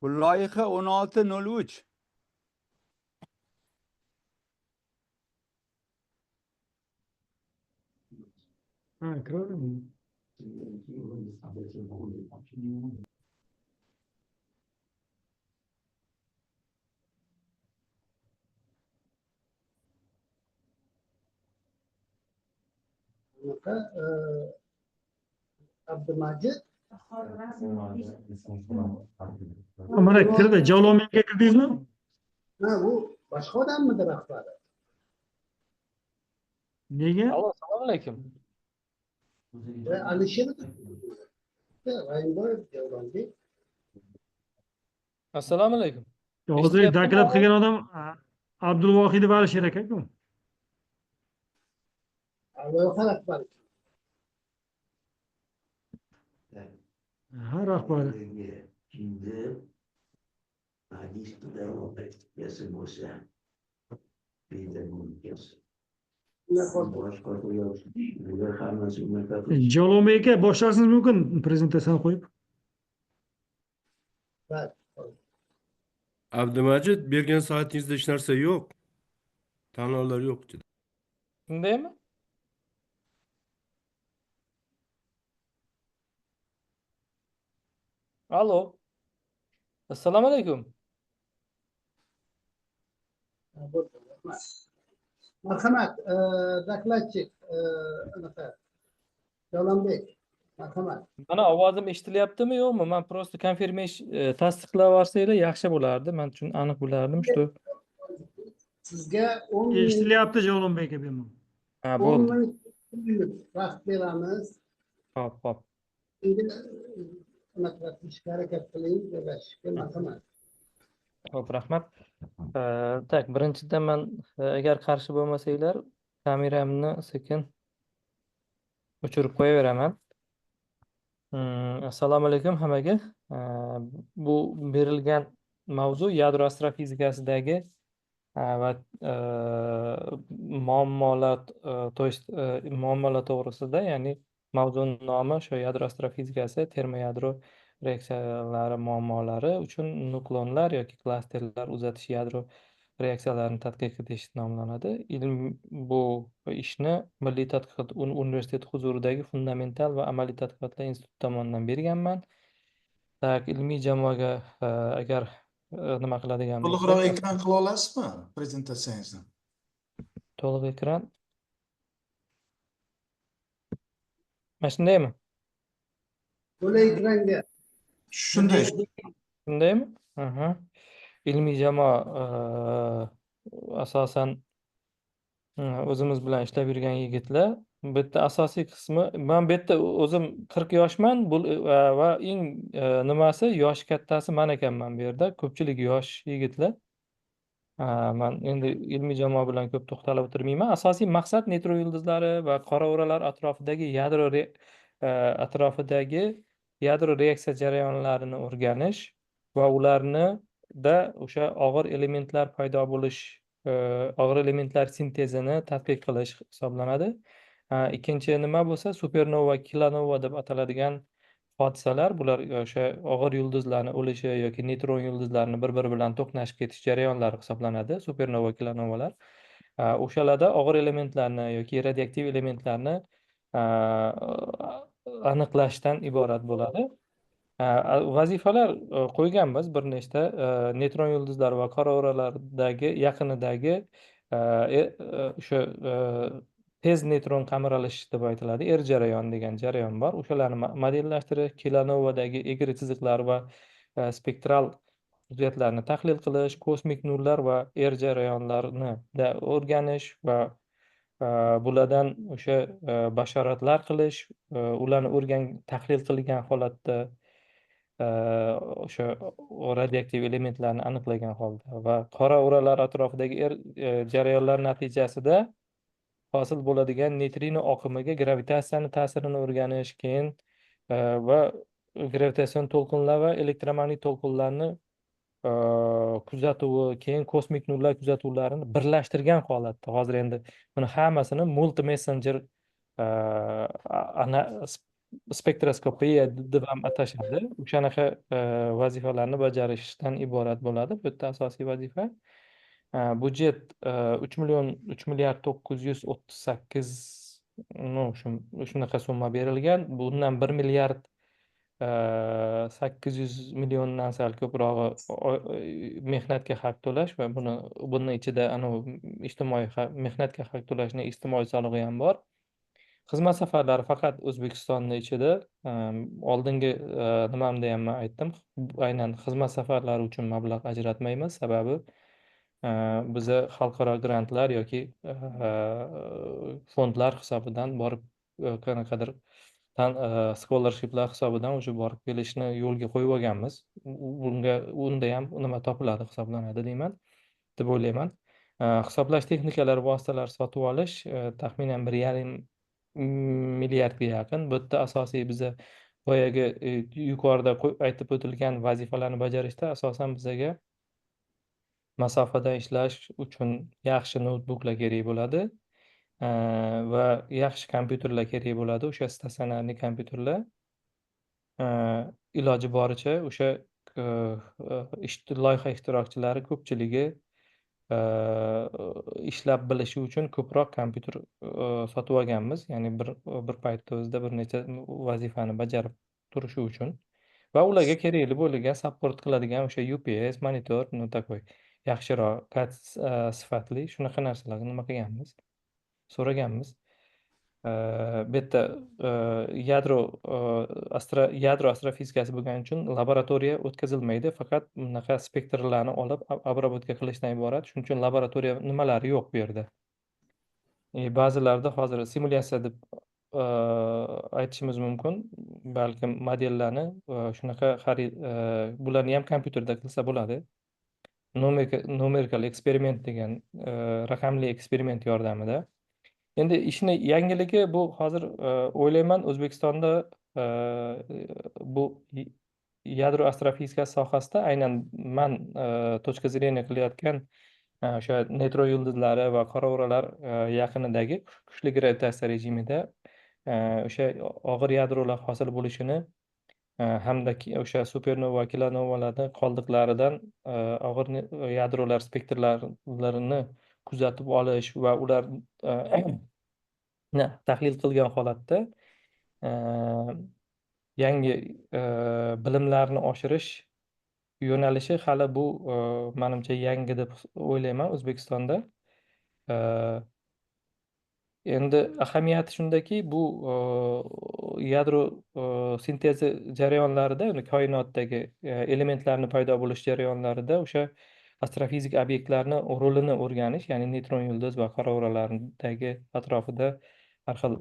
Bu loyiha 1603. Ha, ko'rdingmi? Anaqa Abdumajid. Mana kirdi. Jalomenga kirdingizmi? Ha, bu boshqa odammidi rahbari? Nega? Assalomu alaykum. Alisher Rayimboyev Javronbek. Assalomu alaykum. Hozir doklad qilgan odam Abdulvohidov Alisher aka-ku. Loyiha rahbari. Ha, rahbari. Jalomey aka, boshlashingiz mumkin prezentatsiyani qo'yib. Abdumajid, bergan soatingizda hech narsa yo'q. Tanlovlar yo'q. Shundaymi? Alo. Assalomu alaykum. Marhamat, zakladchik, anaqa, Jalolbek, marhamat. Mana ovozim eshitilyaptimi yo'qmi? Men просто tasdiqlab yuborsanglar yaxshi bo'lardi. Men uchun aniq bo'lardim, что. Sizga 10 minut, Eshitilyapti Jalolbek aka. Ha, 10 bo'ldi. minut vaqt beramiz. Hop. Endi anaqa qilishga harakat qiling, gaplashishga. Marhamat. Hop, rahmat. Tak, birinchidan men agar qarshi bo'lmasanglar, kameramni sekin o'chirib qo'yaveraman. Assalomu alaykum hammaga. Bu berilgan mavzu yadro astrofizikasidagi va muammolar, то есть muammolar to'g'risida, ya'ni mavzuning nomi shu yadro astrofizikasi, termoyadro reaksiyalari muammolari uchun nuklonlar yoki klasterlar uzatish yadro reaksiyalarini tadqiq etish nomlanadi. Bu ishni Milliy tadqiqot universiteti huzuridagi Fundamental va amaliy tadqiqotlar instituti tomonidan berganman. Tak, ilmiy jamoaga agar nima qiladigan To'liqroq bo'lsak, ekran qila olasizmi prezentatsiyangizni? to'liq ekran. Mana shundaymi? To'la ekranga. Shunday. Shundaymi? Ilmiy jamoa asosan o'zimiz bilan ishlab yurgan yigitlar. Bu yerda asosiy qismi, men bu yerda o'zim 40 yoshman va eng nimasi yoshi kattasi men ekanman bu yerda. Ko'pchilik yosh yigitlar. Men endi ilmiy jamoa bilan ko'p to'xtalib o'tirmayman. Asosiy maqsad neytron yulduzlari va qora o'ralar atrofidagi yadro reaksiya jarayonlarini o'rganish va ularnida o'sha og'ir elementlar paydo bo'lish, og'ir elementlar sintezini tadqiq qilish hisoblanadi. Ikkinchi nima bo'lsa, supernova, kilonova deb ataladigan hodisalar, bular o'sha og'ir yulduzlarni o'lishi yoki neytron yulduzlarni bir-biri bilan to'qnashib ketish jarayonlari hisoblanadi, supernova, kilonovalar. O'shalarda og'ir elementlarni yoki radioaktiv elementlarni aniqlashdan iborat bo'ladi. Vazifalar qo'yganmiz bir nechta neytron yulduzlar va qora o'ralardagi yaqinidagi o'sha tez neytron qamirilish deb aytiladi, jarayon degan jarayon bor. O'shalarni modellashtirish, kilonovadagi egri chiziqlar va spektral xususiyatlarni tahlil qilish, kosmik nurlar va jarayonlarini o'rganish va bulardan o'sha bashoratlar qilish, ularni tahlil qilgan holatda o'sha radioaktiv elementlarni aniqlagan holda va qora o'ralar atrofidagi jarayonlar natijasida hosil bo'ladigan neytrino oqimiga gravitatsiyani ta'sirini o'rganish, keyin va gravitatsion to'lqinlar va elektromagnit to'lqinlarni kuzatuvi, keyin kosmik nurlar kuzatuvlarini birlashtirgan holatda. Hozir endi buni hammasini multi messenger spektroskopiya deb ham atashadi. O'shanaqa vazifalarni bajarishdan iborat bo'ladi. Bu yerda asosiy vazifa. Budjet 3 milliard 938 shunaqa summa berilgan. Bundan 1 milliard 800 milliondan sal ko'prog'i mehnatga haq to'lash va bunun ichida ijtimoiy mehnatga haq to'lashning ijtimoiy solig'i ham bor. Xizmat safarlari faqat O'zbekistonni ichida. Oldingi nimamda ham aytdim, aynan xizmat safarlari uchun mablag' ajratmaymiz. Sababi biza xalqaro grantlar yoki fondlar hisobidan borib qanaqadir scholarshiplar hisobidan o'sha borib kelishni yo'lga qo'yib olganmiz. Unda ham nima topiladi hisoblanadi deyman, deb o'ylayman. Hisoblash texnikalari vositalari sotib olish taxminan 1,5 milliardga yaqin. Bu yerda asosiy biza boyagi yuqorida aytib o'tilgan vazifalarni bajarishda asosan bizaga masofadan ishlash uchun yaxshi noutbuklar kerak bo'ladi va yaxshi kompyuterlar kerak bo'ladi. O'sha statsionarniy kompyuterlar iloji boricha o'sha loyiha ishtirokchilari ko'pchiligi ishlab bilishi uchun ko'proq kompyuter sotib olganmiz. Ya'ni bir paytda o'zida bir necha vazifani bajarib turishi uchun. va ularga kerakli bo'lgan support qiladigan o'sha UPS, monitor, ну такой yaxshiroq, sifatli shunaqa narsalarni nima qilganmiz, so'raganmiz. Bu yerda yadro astrofizikasi bo'lgani uchun laboratoriya o'tkazilmaydi, faqat bunaqa spektrlarni olib обработка qilishdan iborat. Shuning uchun laboratoriya nimalari yo'q bu yerda. Ba'zilarida hozir simulyatsiya deb aytishimiz mumkin. Balkim modellarni shunaqa bularni ham kompyuterda qilsa bo'ladi. Numerical experiment degan raqamli eksperiment yordamida. Endi ishni yangiligi bu hozir o'ylayman O'zbekistonda bu yadro astrofizikasi sohasida aynan man точка зрения qilayotgan o'sha neytron yulduzlari va qora o'ralar yaqinidagi kuchli gravitatsiya rejimida o'sha og'ir yadrolar hosil bo'lishini hamda o'sha supernova, kilonovalarni qoldiqlaridan og'ir yadrolar spektrlarini kuzatib olish va ular tahlil qilgan holatda yangi bilimlarni oshirish yo'nalishi hali bu menimcha yangi deb o'ylayman O'zbekistonda. Endi ahamiyati shundaki, bu yadro sintezi jarayonlarida, koinotdagi elementlarni paydo bo'lish jarayonlarida o'sha astrofizik obyektlarni rolini o'rganish, ya'ni neytron yulduz va qora o'ralardagi atrofida har xil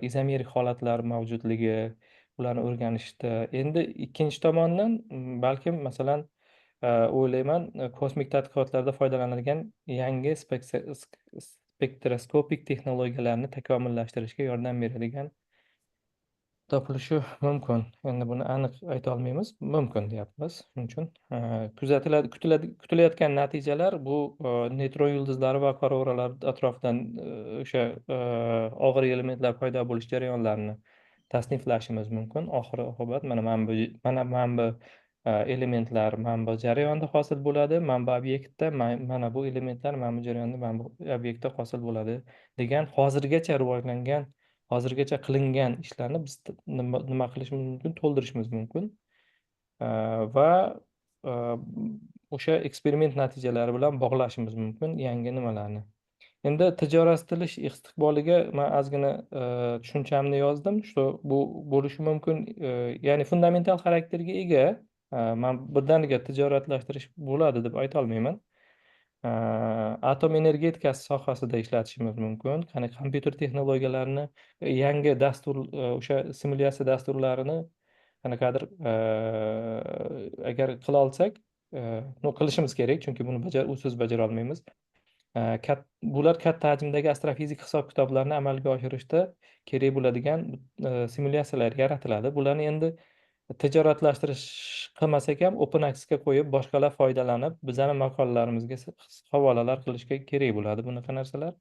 izomerik holatlar mavjudligi, ularni o'rganishda. Endi ikkinchi tomondan balkim masalan o'ylayman kosmik tadqiqotlarda foydalanadigan yangi spektroskopik texnologiyalarni takomillashtirishga yordam beradigan topilishi mumkin. Endi buni aniq ayta olmaymiz, mumkin deyapmiz. Shuning uchun kutilayotgan natijalar bu neytron yulduzlari va qora o'ralar atrofidan o'sha og'ir elementlar paydo bo'lish jarayonlarini tasniflashimiz mumkin. Oxiri oqibat mana bu elementlar mana bu jarayonda hosil bo'ladi, mana bu obyektda, mana bu elementlar mana bu jarayonda, mana bu obyektda hosil bo'ladi degan hozirgacha rivojlangan, hozirgacha qilingan ishlarni biz nima qilishimiz mumkin, to'ldirishimiz mumkin va o'sha eksperiment natijalari bilan bog'lashimiz mumkin yangi nimalarni. Endi tijoratlashtirish istiqboliga men ozgina tushunchamni yozdim. Shu bu bo'lishi mumkin, ya'ni fundamental xarakterga ega. Men birdaniga tijoratlashtirish bo'ladi deb ayta olmayman. Atom energetikasi sohasida ishlatishimiz mumkin. Qani kompyuter texnologiyalarini, yangi dastur, o'sha simulyatsiya dasturlarini qanaqadir agar qila olsak, qilishimiz kerak, chunki buni usiz bajara olmaymiz. Bular katta hajmdagi astrofizik hisob-kitoblarni amalga oshirishda kerak bo'ladigan simulyatsiyalar yaratiladi. Bularni endi tijoratlashtirish qilmasak ham open accessga qo'yib, boshqalar foydalanib, bizning maqolalarimizga havolalar qilishga kerak bo'ladi bunaqa narsalar.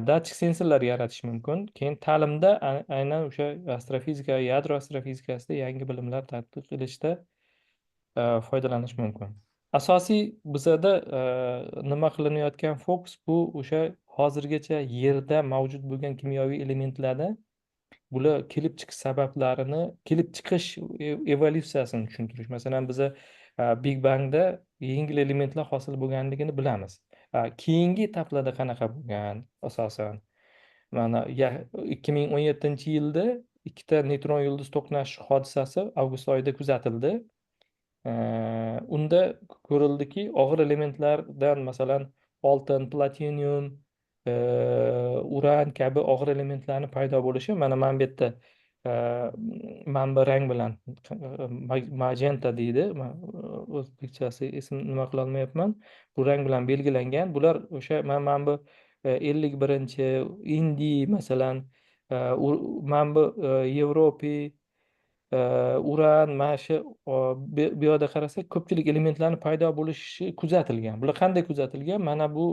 Datchik sensorlar yaratish mumkin. Keyin ta'limda aynan o'sha astrofizika, yadro astrofizikasida yangi bilimlar tadqiq qilishda foydalanish mumkin. Asosiy bizada nima qilinayotgan fokus bu o'sha hozirgacha yerda mavjud bo'lgan kimyoviy elementlarni bular kelib chiqish sabablarini, kelib chiqish evolyutsiyasini tushuntirish. Masalan, biza Big Bangda yengil elementlar hosil bo'lganligini bilamiz. Keyingi etaplarda qanaqa bo'lgan asosan? Mana 2017-yilda ikkita neytron yulduz to'qnashish hodisasi avgust oyida kuzatildi. Unda ko'rildiki, og'ir elementlardan masalan oltin, platinium, uran kabi og'ir elementlarni paydo bo'lishi mana bu yerda mana bu rang bilan magenta deydi. O'zbekchasi ism nima qila olmayapman. Bu rang bilan belgilangan. Bular o'sha mana bu 51-chi Indiy masalan, mana bu Yevropa, uran, mana shu bu yerda qarasak ko'pchilik elementlarni paydo bo'lishi kuzatilgan. Bular qanday kuzatilgan? Mana bu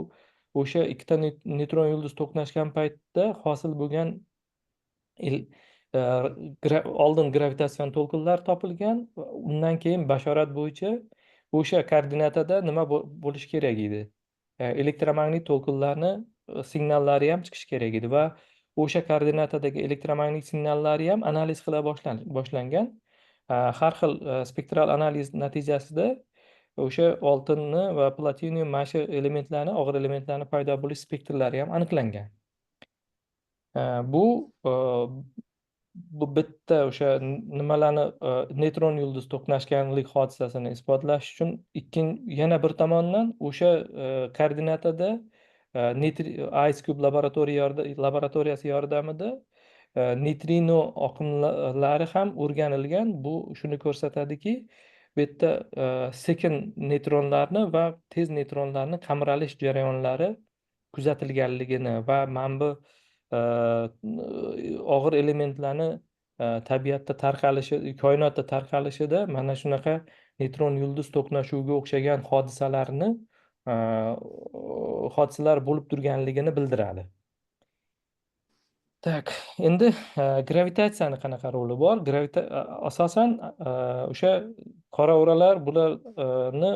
o'sha ikkita neytron yulduz to'qnashgan paytda hosil bo'lgan oldin gravitatsion to'lqinlar topilgan. Undan keyin bashorat bo'yicha o'sha koordinatada nima bo'lishi kerak edi? Elektromagnit to'lqinlarni signallari ham chiqishi kerak edi va o'sha koordinatadagi elektromagnit signallari ham analiz qila boshlangan. har xil spektral analiz natijasida o'sha oltinni va platinium mana shu elementlarni, og'ir elementlarni paydo bo'lish spektrlari ham aniqlangan. Bu bitta o'sha nimalarni neytron yulduz to'qnashganlik hodisasini isbotlash uchun yana bir tomondan o'sha koordinatada Ice Cube laboratoriyasi yordamida neytrino oqimlari ham o'rganilgan. Bu shuni ko'rsatadiki, bu yerda sekin neytronlarni va tez neytronlarni qamiralish jarayonlari kuzatilganligini va mana bu og'ir elementlarni tabiatda tarqalishi, koinotda tarqalishida mana shunaqa neytron yulduz to'qnashuviga o'xshagan hodisalar bo'lib turganligini bildiradi. Tak, endi gravitatsiyani qanaqa roli bor? Asosan o'sha qora o'ralar bularni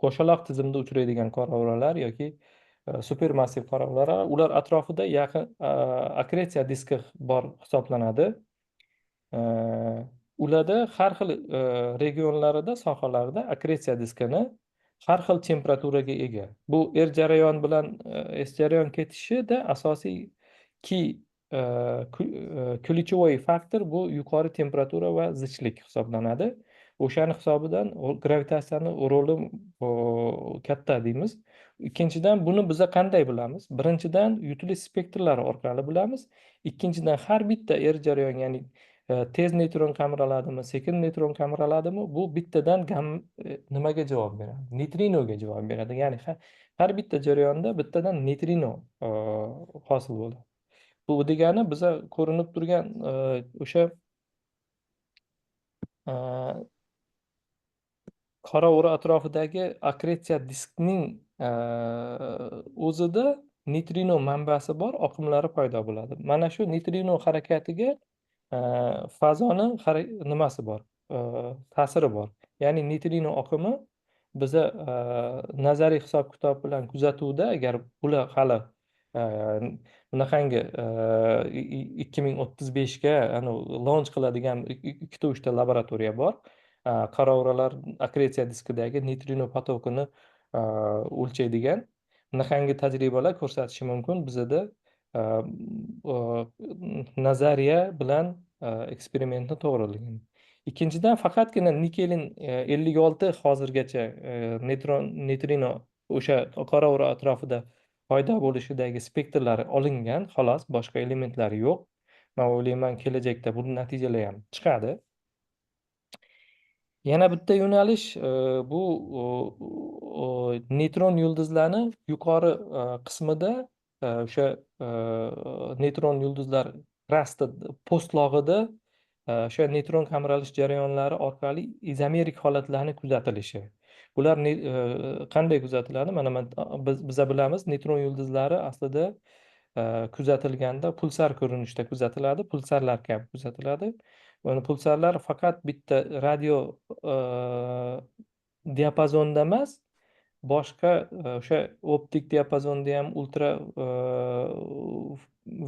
qo'shaloq tizimda uchraydigan qora o'ralar yoki supermassiv qora o'ralar, ular atrofida yaqin akretsiya diski bor hisoblanadi. Ularda har xil regionlarida, sohalarda akretsiya diskini har xil temperaturaga ega. Bu jarayon bilan S jarayon ketishida asosiy ключевой faktor bu yuqori temperatura va zichlik hisoblanadi. O'shani hisobidan gravitatsiyani roli katta deymiz. Ikkinchidan buni biz qanday bilamiz? Birinchidan yutilish spektrlari orqali bilamiz. Ikkinchidan har bitta jarayon, ya'ni tez neytron qamraladimi, sekin neytron qamraladimi, bu bittadan nimaga javob beradi? Neytrinoga javob beradi. Ya'ni har bitta jarayonda bittadan neytrino hosil bo'ladi. Bu degani biza ko'rinib turgan o'sha qora o'ra atrofidagi akretsiya diskning o'zida neytrino manbasi bor, oqimlari paydo bo'ladi. Mana shu neytrino harakatiga fazoni nimasi bor, ta'siri bor. Ya'ni neytrino oqimi biza nazariy hisob-kitob bilan kuzatuvda, agar bular hali bunaqangi 2035 ga launch qiladigan 2-3 ta laboratoriya bor. Qora o'ralar akretsiya diskidagi neytrino potokini o'lchaydigan bunaqangi tajribalar ko'rsatishi mumkin. Bizada nazariya bilan eksperimentni to'g'rilagan. Ikkinchidan faqatgina nikelin 56 hozirgacha neytrino o'sha qora o'ra atrofida paydo bo'lishidagi spektrlari olingan, xolos, boshqa elementlari yo'q. Men o'ylayman kelajakda bu natijalar ham chiqadi. Yana bitta yo'nalish bu neytron yulduzlarni yuqori qismida o'sha neytron yulduzlar rasti postlog'ida o'sha neytron qamralish jarayonlari orqali izomerik holatlarni kuzatilishi. Bular qanday kuzatiladi? Mana biz bilamiz, neytron yulduzlari aslida kuzatilganda pulsar ko'rinishda kuzatiladi, pulsarlar kabi kuzatiladi. Mana pulsarlar faqat bitta radio diapazonda emas, boshqa o'sha optik diapazonda ham ultra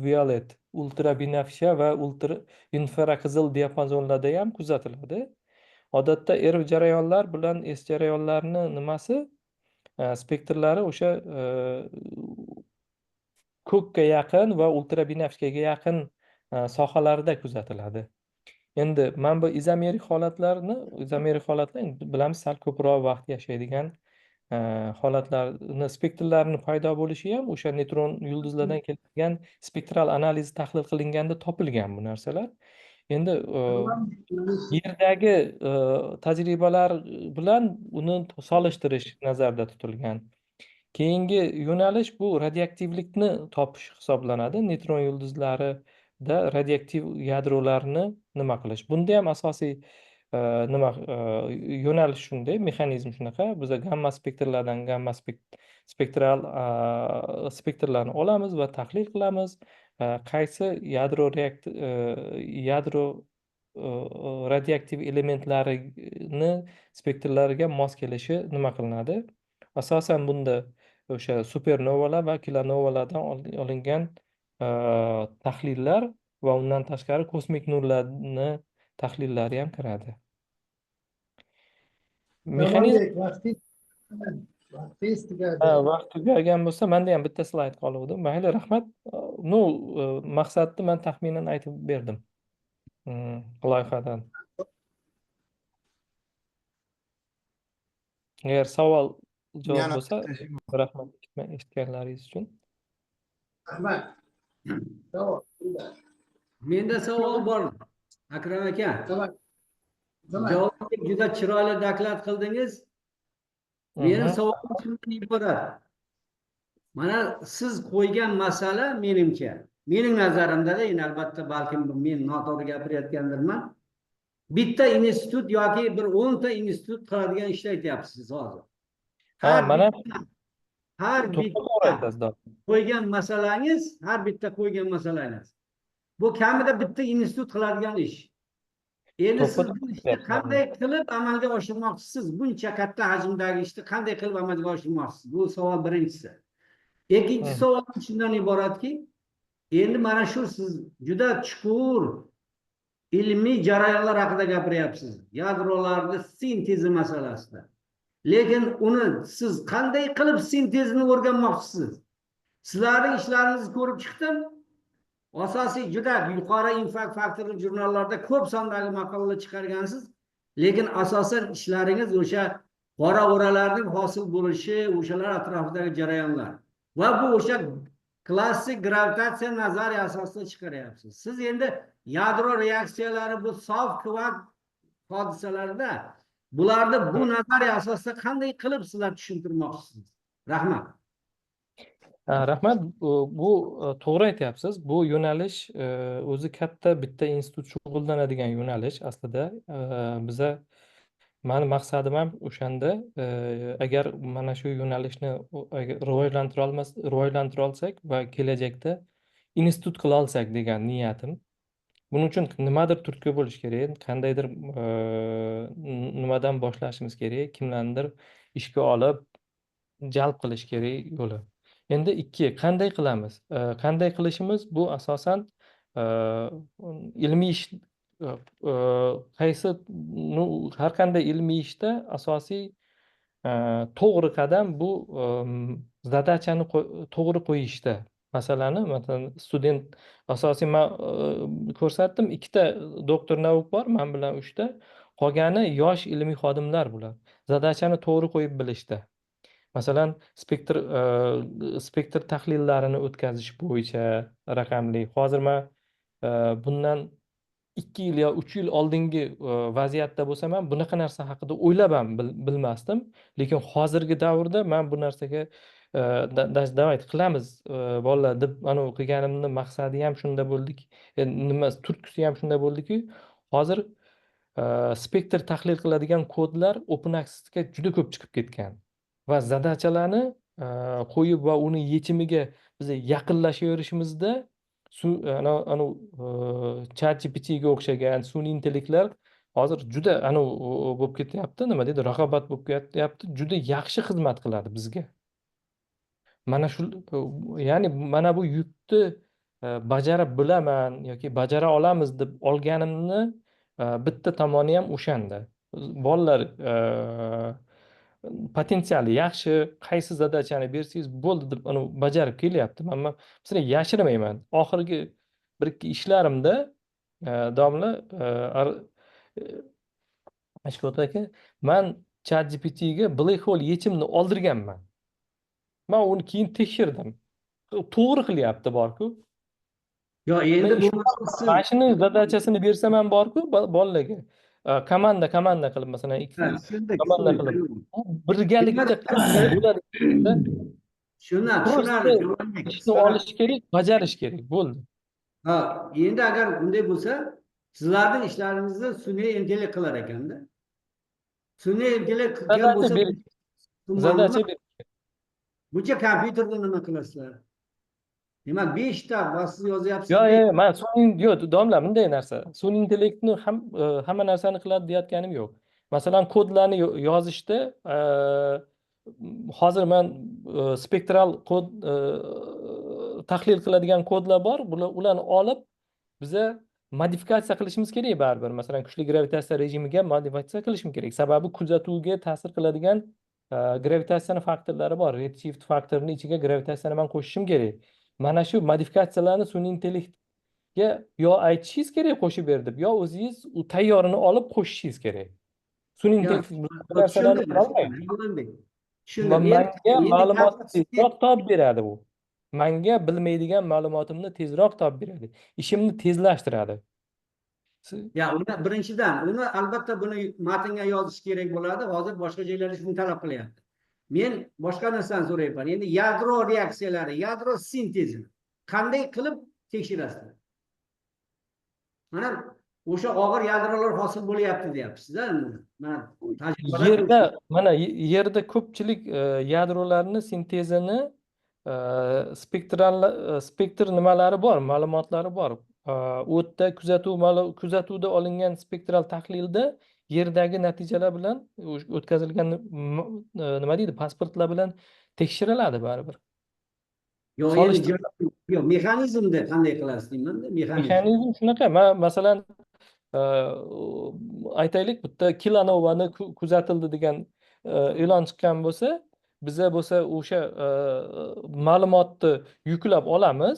violet, ultra binafsha va ultra infraqizil diapazonlarda ham kuzatiladi. Odatda jarayonlar bilan S jarayonlarni nimasi spektrlari o'sha ko'kka yaqin va ultra binafshaga yaqin sohalarda kuzatiladi. Endi mana bu izomerik holatlar bilamiz, sal ko'proq vaqt yashaydigan holatlarni spektrlarini paydo bo'lishi ham o'sha neytron yulduzlardan kelgan spektral analiz tahlil qilinganda topilgan bu narsalar. Endi Yerdagi tajribalar bilan uni solishtirish nazarda tutilgan. Keyingi yo'nalish bu radioaktivlikni topish hisoblanadi. Neytron yulduzlarida radioaktiv yadrolarni nima qilish. Bunda ham asosiy yo'nalish shunday, mexanizm shunaqa. Biz gamma spektrlardan gamma spektrlarni olamiz va tahlil qilamiz. Qaysi yadro radioaktiv elementlarini spektrlariga mos kelishi nima qilinadi? Asosan bunda o'sha supernovalar va kilonovalardan olingan tahlillar va undan tashqari kosmik nurlarni tahlillari ham kiradi. Davomdek vaqtingiz tugadi. Vaqt tugagan bo'lsa, menda ham bitta slayd qoluvdi. Mayli, rahmat. No, maqsadni men taxminan aytib berdim. Loyihadan. Agar savol javob bo'lsa, rahmat eshitganlaringiz uchun. Rahmat. Savol. Menda savol bor, Akram aka. Tamam. Javobni juda chiroyli doklad qildingiz. Meni savolim shundan iborat. Mana siz qo'ygan masala menimcha, mening nazarimda-da, albatta balkim men noto'g'ri gapirayotgandirman. Bitta institut yoki bir 10 ta institut qiladigan ishni aytyapsiz hozir. Har bitta qo'ygan masalangiz, bu kamida bitta institut qiladigan ish. Endi siz bu ishni qanday qilib amalga oshirmoqchisiz? Buncha katta hajmdagi ishni qanday qilib amalga oshirmoqchisiz? Bu savol birinchisi. Ikkinchi savol shundan iboratki, endi mana shu siz juda chuqur ilmiy jarayonlar haqida gapiryapsiz. Yadrolarni sintezi masalasida. Lekin uni siz qanday qilib sintezini o'rganmoqchisiz? Sizlarning ishlaringizni ko'rib chiqdim. Asosiy juda yuqori impact faktorli jurnallarda ko'p sondagi maqolalar chiqargansiz. Lekin asosan ishlaringiz o'sha qora o'ralarning hosil bo'lishi, o'shalar atrofidagi jarayonlar. Va bu o'sha klassik gravitatsiya nazariya asosida chiqaryapsiz. Siz endi yadro reaksiyalari, bu sof kvant hodisalarda bularni bu nazariya asosida qanday qilib sizlar tushuntirmoqchisiz? Rahmat. Rahmat. Bu to'g'ri aytyapsiz. Bu yo'nalish o'zi katta bitta institut shug'ullanadigan yo'nalish aslida. Biza maqsadim ham o'shanda, agar mana shu yo'nalishni rivojlantira olsak va kelajakda institut qila olsak degan niyatim. Buning uchun nimadir turtki bo'lish kerak, qandaydir nimadan boshlashimiz kerak, kimlarnidir ishga olib jalb qilish kerak yo'li. Endi qanday qilamiz? Qanday qilishimiz bu asosan ilmiy ish har qanday ilmiy ishda asosiy to'g'ri qadam bu zadachani to'g'ri qo'yishda. Masalan, student asosiy men ko'rsatdim, 2 ta doktor nauk bor, men bilan 3 ta. Qolgani yosh ilmiy xodimlar bular. Zadachani to'g'ri qo'yib bilishda. Masalan, spektr tahlillarini o'tkazish bo'yicha raqamli. Hozir men bundan 2 yil yo 3 yil oldingi vaziyatda bo'lsam ham bunaqa narsa haqida o'ylab ham bilmasdim. Lekin hozirgi davrda men bu narsaga davayt qilamiz bolalar deb ana o'qiganimni maqsadi ham shunda bo'ldiki, nima turtkusi ham shunda bo'ldiki, hozir spektr tahlil qiladigan kodlar open accessga juda ko'p chiqib ketgan. Va zadachalarni qo'yib va uni yechimiga biz yaqinlashaverishimizda ChatGPTga o'xshagan sun'iy intellektlar hozir juda bo'lib ketyapti, nima deydi, raqobat bo'lib ketyapti, juda yaxshi xizmat qiladi bizga. Mana shu, ya'ni mana bu yukni bajarib bilaman yoki bajara olamiz deb olganimni bitta tomoni ham o'shanda. Bolalar potensiali yaxshi, qaysi zadachani bersangiz bo'ldi deb bajarib kelyapti. Men sizga yashirmayman. Oxirgi 1-2 ishlarimda domla Ashkot aka, men ChatGPTga black hole yechimini oldirganman. Men uni keyin tekshirdim. To'g'ri qilyapti borku. Yo, endi bu mana shuni zadachasini bersam ham borku bolalarga. Komanda qilib, masalan, 2 komanda qilib birgalikda bo'ladi. Ishni olish kerak, bajarish kerak, bo'ldi. Ha, endi agar bunday bo'lsa, sizlarning ishlaringizni sun'iy intellekt qilar ekanda. Sun'iy intellekt qilgan bo'lsa, zadacha buncha kompyuterda nima qilasizlar? Demak, 5 ta siz yozyapsiz. Yo'q, men domla bunday narsa. Sun'iy intellektni hamma narsani qiladi deyotganim yo'q. Masalan, kodlarni yozishda hozir men spektral kod tahlil qiladigan kodlar bor. Ularni olib biza modifikatsiya qilishimiz kerak baribir. Masalan, kuchli gravitatsiya rejimiga modifikatsiya qilishim kerak. Sababi kuzatuvga ta'sir qiladigan gravitatsiyani faktorlari bor. Redshift faktorini ichiga gravitatsiyani man qo'shishim kerak. Mana shu modifikatsiyalarni sun'iy intellektga yo aytishingiz kerak qo'shib ber deb, yo o'zingiz u tayyorini olib qo'shishingiz kerak. Sun'iy intellekt bu narsalarni qilolmaydi. Tushundim. Menga Endi ma'lumotni sizga- tezroq topib beradi bu. Menga bilmaydigan ma'lumotimni tezroq topib beradi. Ishimni tezlashtiradi. Ya, uni birinchidan, uni albatta buni matnga yozish kerak bo'ladi. Hozir boshqa joylarda shuni talab qilyapti. Men boshqa narsani so'rayapman. Endi yadro reaksiyalari, yadro sintezini qanday qilib tekshirasizlar? Mana o'sha og'ir yadrolar hosil bo'lyapti deyapsiz-da. Mana tajribalar Yerda mana yerda ko'pchilik yadrolarni sintezini spektr nimalari bor, ma'lumotlari bor. U yerda kuzatuvda olingan spektral tahlilda yerdagi natijalar bilan o'tkazilgan nima deydi, pasportlar bilan tekshiriladi baribir. yo'q, endi yo'q, mexanizmda qanday qilasiz deymanda, Mexanizm shunaqa. Masalan, aytaylik, bitta kilonovani kuzatildi degan e'lon chiqqan bo'lsa, biza bo'lsa o'sha ma'lumotni yuklab olamiz,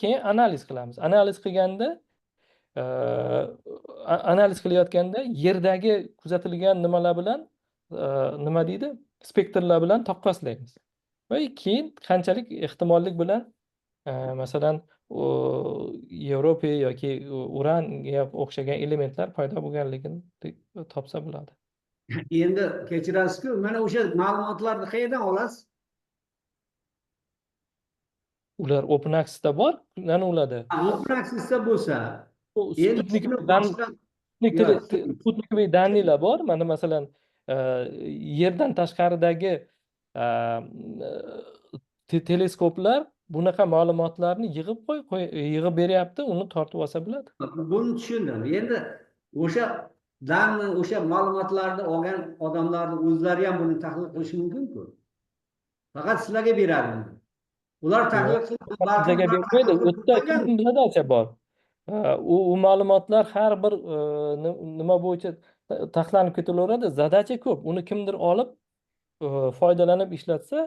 keyin analiz qilamiz. Analiz qilayotganda yerdagi kuzatilgan nimalar bilan nima deydi, spektrlar bilan taqqoslaymiz. Va keyin qanchalik ehtimollik bilan masalan Yevropa yoki uranga o'xshagan elementlar paydo bo'lganligini topsa bo'ladi. endi kechirasiz-ku, mana o'sha ma'lumotlarni qayerdan olasiz? Ular Open Access'da bor, mana ularda. Open Access'da bo'lsa, Sputnikoviy daniylar bor. Mana masalan, yerdan tashqaridagi teleskoplar bunaqa ma'lumotlarni yig'ib beryapti, uni tortib olsa bo'ladi. buni tushundim. Endi o'sha danni, o'sha ma'lumotlarni olgan odamlarning o'zlari ham buni tahlil qilishi mumkin-ku. Faqat sizlarga beradi. Ular tahlil qilib, Bizga bermaydi. U yerda kimning zadacha bor. U ma'lumotlar har bir nima bo'yicha taxlanib ketaveradi. Zadacha ko'p. Uni kimdir olib foydalanib ishlatsa,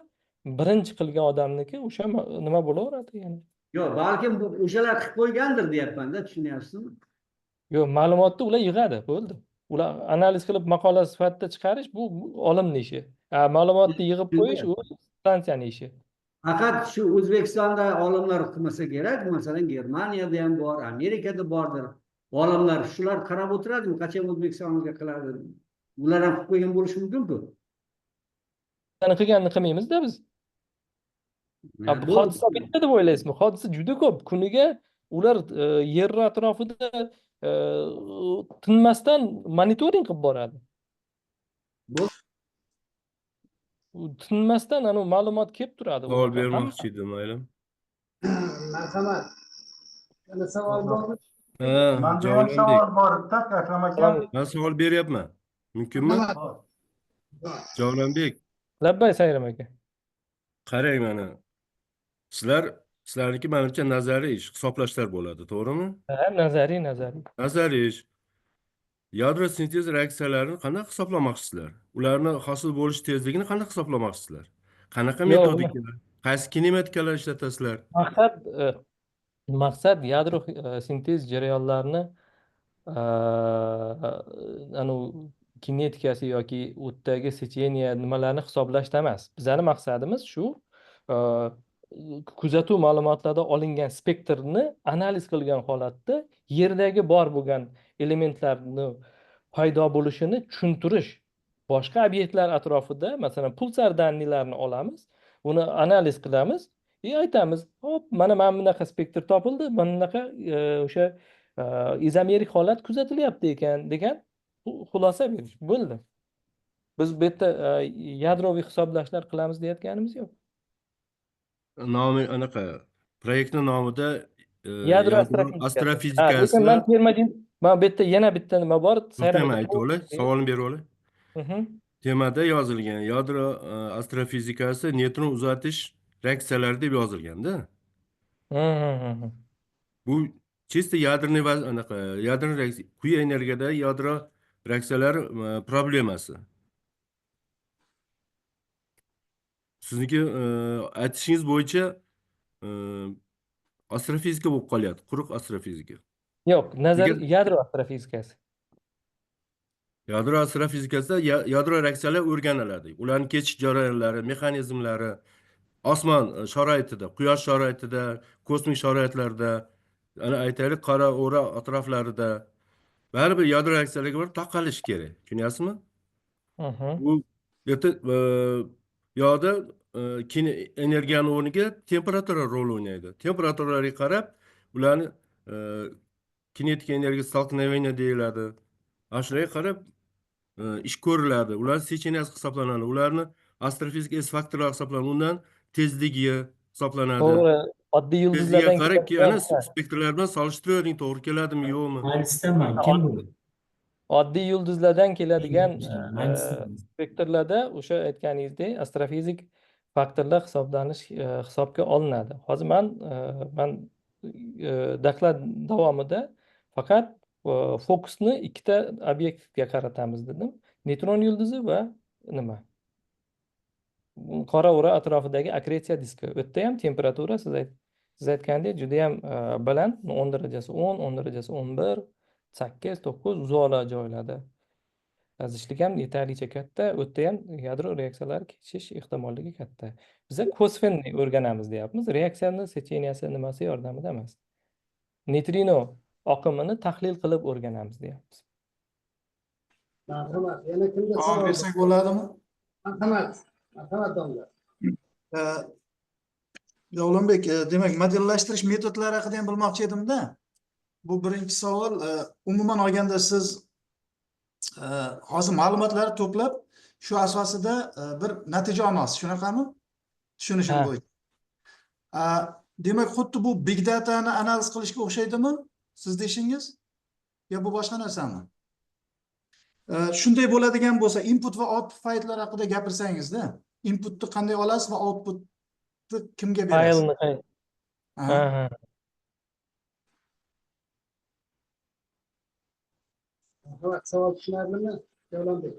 birinchi qilgan odamniki o'sha nima bo'laveradi yani. yo'q, balkim o'shalar qilib qo'ygandir deyapman-da, tushunyapsizmi? Yo'q, ma'lumotni ular yig'adi, bo'ldi. Ular analiz qilib maqola sifatida chiqarish bu olimning ishi. Ma'lumotni yig'ib qo'yish u stansiyaning ishi. Faqat shu O'zbekistonda olimlar qilmasa kerak, masalan Germaniyada ham bor, Amerikada bordir. Olimlar shular qarab o'tiradimi, qachon O'zbekistonga qiladi? Ular ham qilib qo'ygan bo'lishi mumkin-ku. Qilganini qilmaymiz-da biz. Hodisa bitta deb o'ylaysizmi? Hodisa juda ko'p. Kuniga ular yer atrofida tinmasdan monitoring qilib boradi. Tinmasdan ana ma'lumot kelib turadi. Savol bermoqchi edim, mayli. Marhamat. Yana savol bormi? Manda ham savol bor edi, Akram aka. Men savol beryapman. Mumkinmi? Javlonbek, Labbay Sayram aka. qarang mana. Sizlarniki menimcha nazariy ish, hisoblashlar bo'ladi, to'g'rimi? Ha, nazariy. Nazariy ish. Yadro sintez reaksiyalarini qanday hisoblamoqchisizlar? Ularni hosil bo'lish tezligini qanday hisoblamoqchisizlar? Qanaqa metodikalar, qaysi kinematikalar ishlatasizlar? Maqsad yadro sintez jarayonlarini kinetikasi yoki o'tdagi secheniya nimalarni hisoblashda emas. Bizning maqsadimiz shu kuzatuv ma'lumotlarida olingan spektrni analiz qilgan holatda yerdagi bor bo'lgan elementlarni paydo bo'lishini tushuntirish. Boshqa obyektlar atrofida, masalan, pulsar dannilarni olamiz, uni analiz qilamiz, aytamiz, hop, mana bunaqa spektr topildi, mana bunaqa o'sha izomerik holat kuzatilyapti ekan degan xulosa berish. Bo'ldi. Biz bu yerda yadroviy hisoblashlar qilamiz deyotganimiz yo'q. Nomi anaqa proyektning nomida Yadro astrofizikasi. Men bu yerda yana bitta nima bor? To'xtamay aytib olay, savolimni berib olay. Temada yozilgan yadro astrofizikasi neytron uzatish reaksiyalari deb yozilganda. Bu чисто ядерный anaqa ядерный quyi energiyada yadro reaksiyalari problemasi. Sizniki aytishingiz bo'yicha astrofizika bo'lib qolyapti, quruq astrofizika. Yo'q, nazar Lekin yadro astrofizikasi. yadro astrofizikasida yadro reaksiyalar o'rganiladi. Ularning kechish jarayonlari, mexanizmlari, osmon sharoitida, quyosh sharoitida, kosmik sharoitlarda, ana aytaylik qora o'ra atroflarida baribir yadro reaksiyalariga bir taqalish kerak. Tushunyapsizmi? Bu yerda yoqda energiyani o'rniga temperatura rol o'ynaydi. Temperaturalarga qarab ularni kinetik energiya столкновения deyiladi. Ana shularga qarab ish ko'riladi. Ular secheniyasi hisoblanadi. Ularni astrofizik S faktorlari hisoblanadi. Undan tezligi hisoblanadi. To'g'ri, oddiy Tezligiga yulduzlardan qarabki, ana keladigan spektrlar bilan solishtiravering, to'g'ri keladimi, yo'qmi? oddiy yulduzlardan keladigan spektrlarda o'sha aytganingizdek astrofizik faktorlar hisobga olinadi. Hozir man doklad davomida faqat fokusni ikkita obyektga qaratamiz dedim. Neutron yulduzi va nima? Qora o'ra atrofidagi akretsiya diski. U yerda ham temperatura siz aytgandek juda ham baland, 10 darajasi 10, 10 darajasi 11, 8, 9 uzoqlar joylarda. Azishlik ham yetarlicha katta, u yerda ham yadro reaksiyalari kechishish ehtimolligi katta. Biz kosfenni o'rganamiz deyapmiz. Reaksiyani secheniyasi nimasi yordamida emas. Neytrino oqimini tahlil qilib o'rganamiz deyapmiz. Marhamat. Yana kimda Javob savol? bersak bo'ladimi? Marhamat. Marhamat domla. Davlonbek, demak, modellashtirish metodlari haqida ham bilmoqchi edimda. Bu birinchi savol. Umuman olganda siz hozir ma'lumotlarni to'plab, shu asosida bir natija olmoqsiz, shunaqami? Tushunishim bo'yicha. Demak, xuddi bu big datani analiz qilishga o'xshaydimi? Siz deyishingiz? Yo bu boshqa narsami? Shunday bo'ladigan bo'lsa, input va output fayllar haqida gapirsangizda, inputni qanday olasiz va outputni kimga berasiz? Faylni Marhamat, savol tushunarlimi? Davlonbek.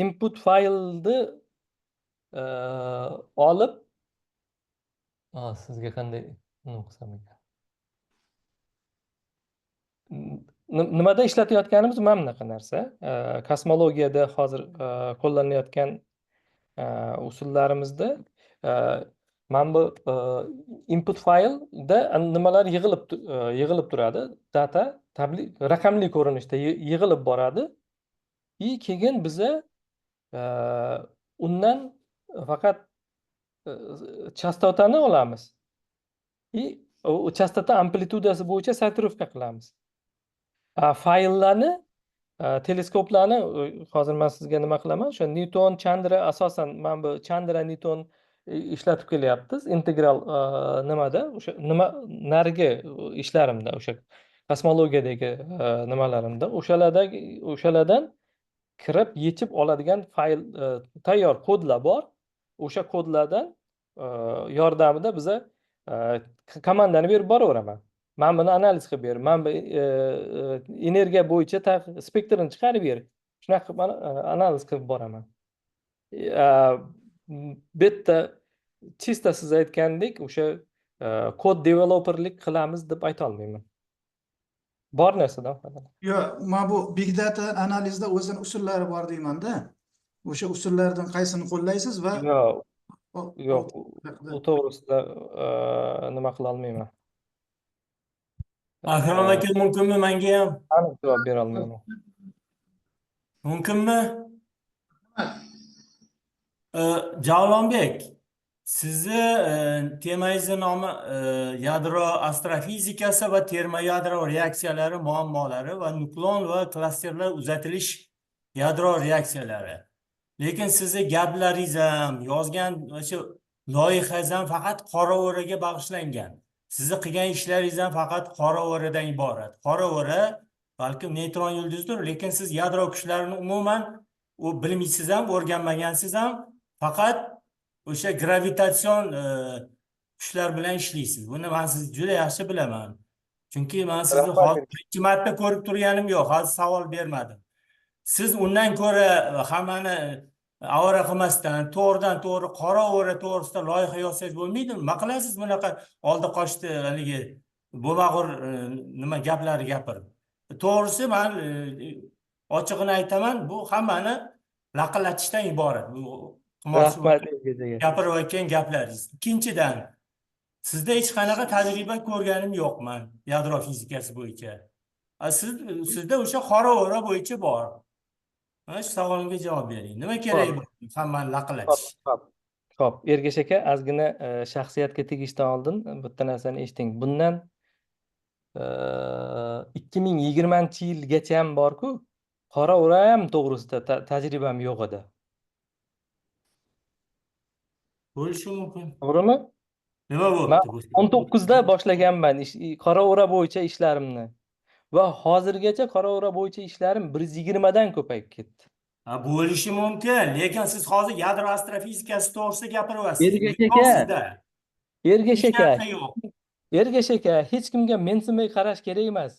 Input faylni olib sizga qanday qilsam ekan? Nimada ishlatayotganimiz mana bunaqa narsa. Kosmologiyada hozir qo'llanayotgan usullarimizda mana bu input faylda nimalar yig'ilib turadi. Data raqamli ko'rinishda yig'ilib boradi. Keyin biza undan faqat chastotani olamiz. U chastota amplitudasi bo'yicha sortirovka qilamiz. Fayllarni teleskoplarni hozir men sizga nima qilaman? O'sha Newton, Chandra asosan mana bu Chandra Newton ishlatib kelyapmiz. Integral nimada? O'sha nima narigi ishlarimda, o'sha kosmologiyadagi nimalarimda, o'shalardan kirib yechib oladigan fayl tayyor kodlar bor. O'sha kodlardan yordamida biza komandani berib boraveraman. Men buni analiz qilib ber, men bu energiya bo'yicha spektrni chiqarib ber. Shunaqa qilib analiz qilib boraman. Bitta chista siz aytgandek o'sha kod developerlik qilamiz deb ayta olmayman. Bor narsadan foydalan. Yo'q, men bu big data analizda o'zini usullari bor deyman-da. O'sha usullardan qaysini qo'llaysiz va yo'q, u to'g'risida nima qila olmayman. Akram aka, mumkinmi menga ham? Aniq javob bera olmayman. Mumkinmi? Javlonbek, sizni temangizni nomi yadro astrofizikasi va termoyadro reaksiyalari muammolari va nuklon va klasterlar uzatilish yadro reaksiyalari. Lekin sizni gaplaringiz ham, yozgan o'sha loyihangiz ham faqat qora o'raga bag'ishlangan. Sizni qilgan ishlaringiz ham faqat qora o'radan iborat. Qora o'ra balkim neytron yulduzdir, lekin siz yadro kuchlarini umuman bilmaysiz ham, o'rganmagansiz ham, faqat o'sha gravitatsion kuchlar bilan ishlaysiz. Buni men sizni juda yaxshi bilaman. Chunki men sizni hozir birinchi marta ko'rib turganim yo'q. Hozir savol bermadim. Siz undan ko'ra hammani avara qilmasdan to'g'ridan to'g'ri qora o'ra to'g'risida loyiha yozsangiz bo'lmaydimi? Nima qilasiz bunaqa oldi qochdi haligi bo'lmag'ur nima gaplarni gapirib. To'g'risi men ochig'ini aytaman, bu hammani laqillatishdan iborat. Bu Rahmat. gapirayotgan gaplaringiz. Ikkinchidan, sizda hech qanaqa tajriba ko'rganim yo'q men yadro fizikasi bo'yicha. Sizda o'sha qora o'ra bo'yicha bor. Mana shu savolimga javob bering. Nima kerak bu hammani laqillatish? Xo'p, Ergash aka, ozgina shaxsiyatga tegishdan oldin bitta narsani eshiting. Bundan 2020-yilgacha ham bor-ku, qora o'ra ham to'g'risida tajribam yo'q edi. Bo'lishi mumkin. To'g'rimi? Nima Men bo'libdi? 19da boshlaganman qora o'ra bo'yicha ishlarimni. Va hozirgacha qora o'ra bo'yicha ishlarim 120 dan ko'payib ketdi. Bo'lishi mumkin, lekin siz hozir yadro astrofizikasi to'g'risida gapiryapsiz. Ergash aka, Ergash aka, Ergash aka, hech kimga mensimay qarash kerak emas.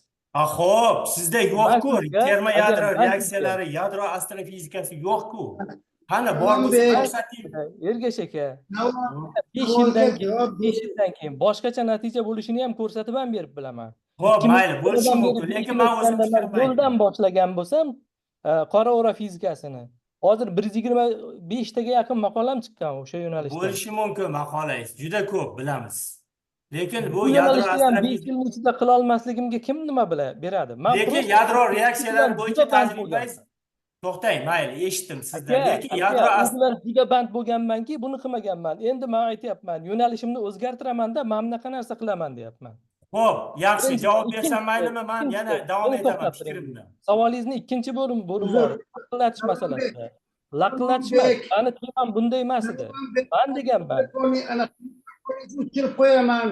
Xo'p, sizda yo'q-ku, terma yadro agar reaksiyalari, yadro astrofizikasi yo'q-ku. Qani bor bo'lsa ko'rsating. Ergash aka, 5 yildan keyin boshqacha natija bo'lishini ham ko'rsatib ham berib bilaman. Xo'p, mayli, bo'lishi mumkin, lekin men o'zim fikrimni yo'ldan boshlagan bo'lsam, qora o'ra fizikasini. Hozir 125 taga yaqin maqolam chiqqan o'sha yo'nalishda. Bo'lishi mumkin maqolangiz, juda ko'p bilamiz. Lekin bu Bu yadro yo'nalishda ham 5 yil ichida qila olmasligimga kim nima beradi? Lekin yadro reaksiyalari bo'yicha tajribangiz. To'xtang, mayli, eshitdim sizdan. Lekin yadro juda band bo'lganmanki, buni qilmaganman. Endi men aytyapman, yo'nalishimni o'zgartiraman-da, mana bunaqa narsa qilaman deyapman. Xo'p, yaxshi, javob bersam maylimi? Men yana davom etaman fikrimni. Savolingizni ikkinchi bo'lim bor. Laqillatish masalasi. Laqillatish mani temam bunday emas edi. Men deganman. O'chirib qo'yaman.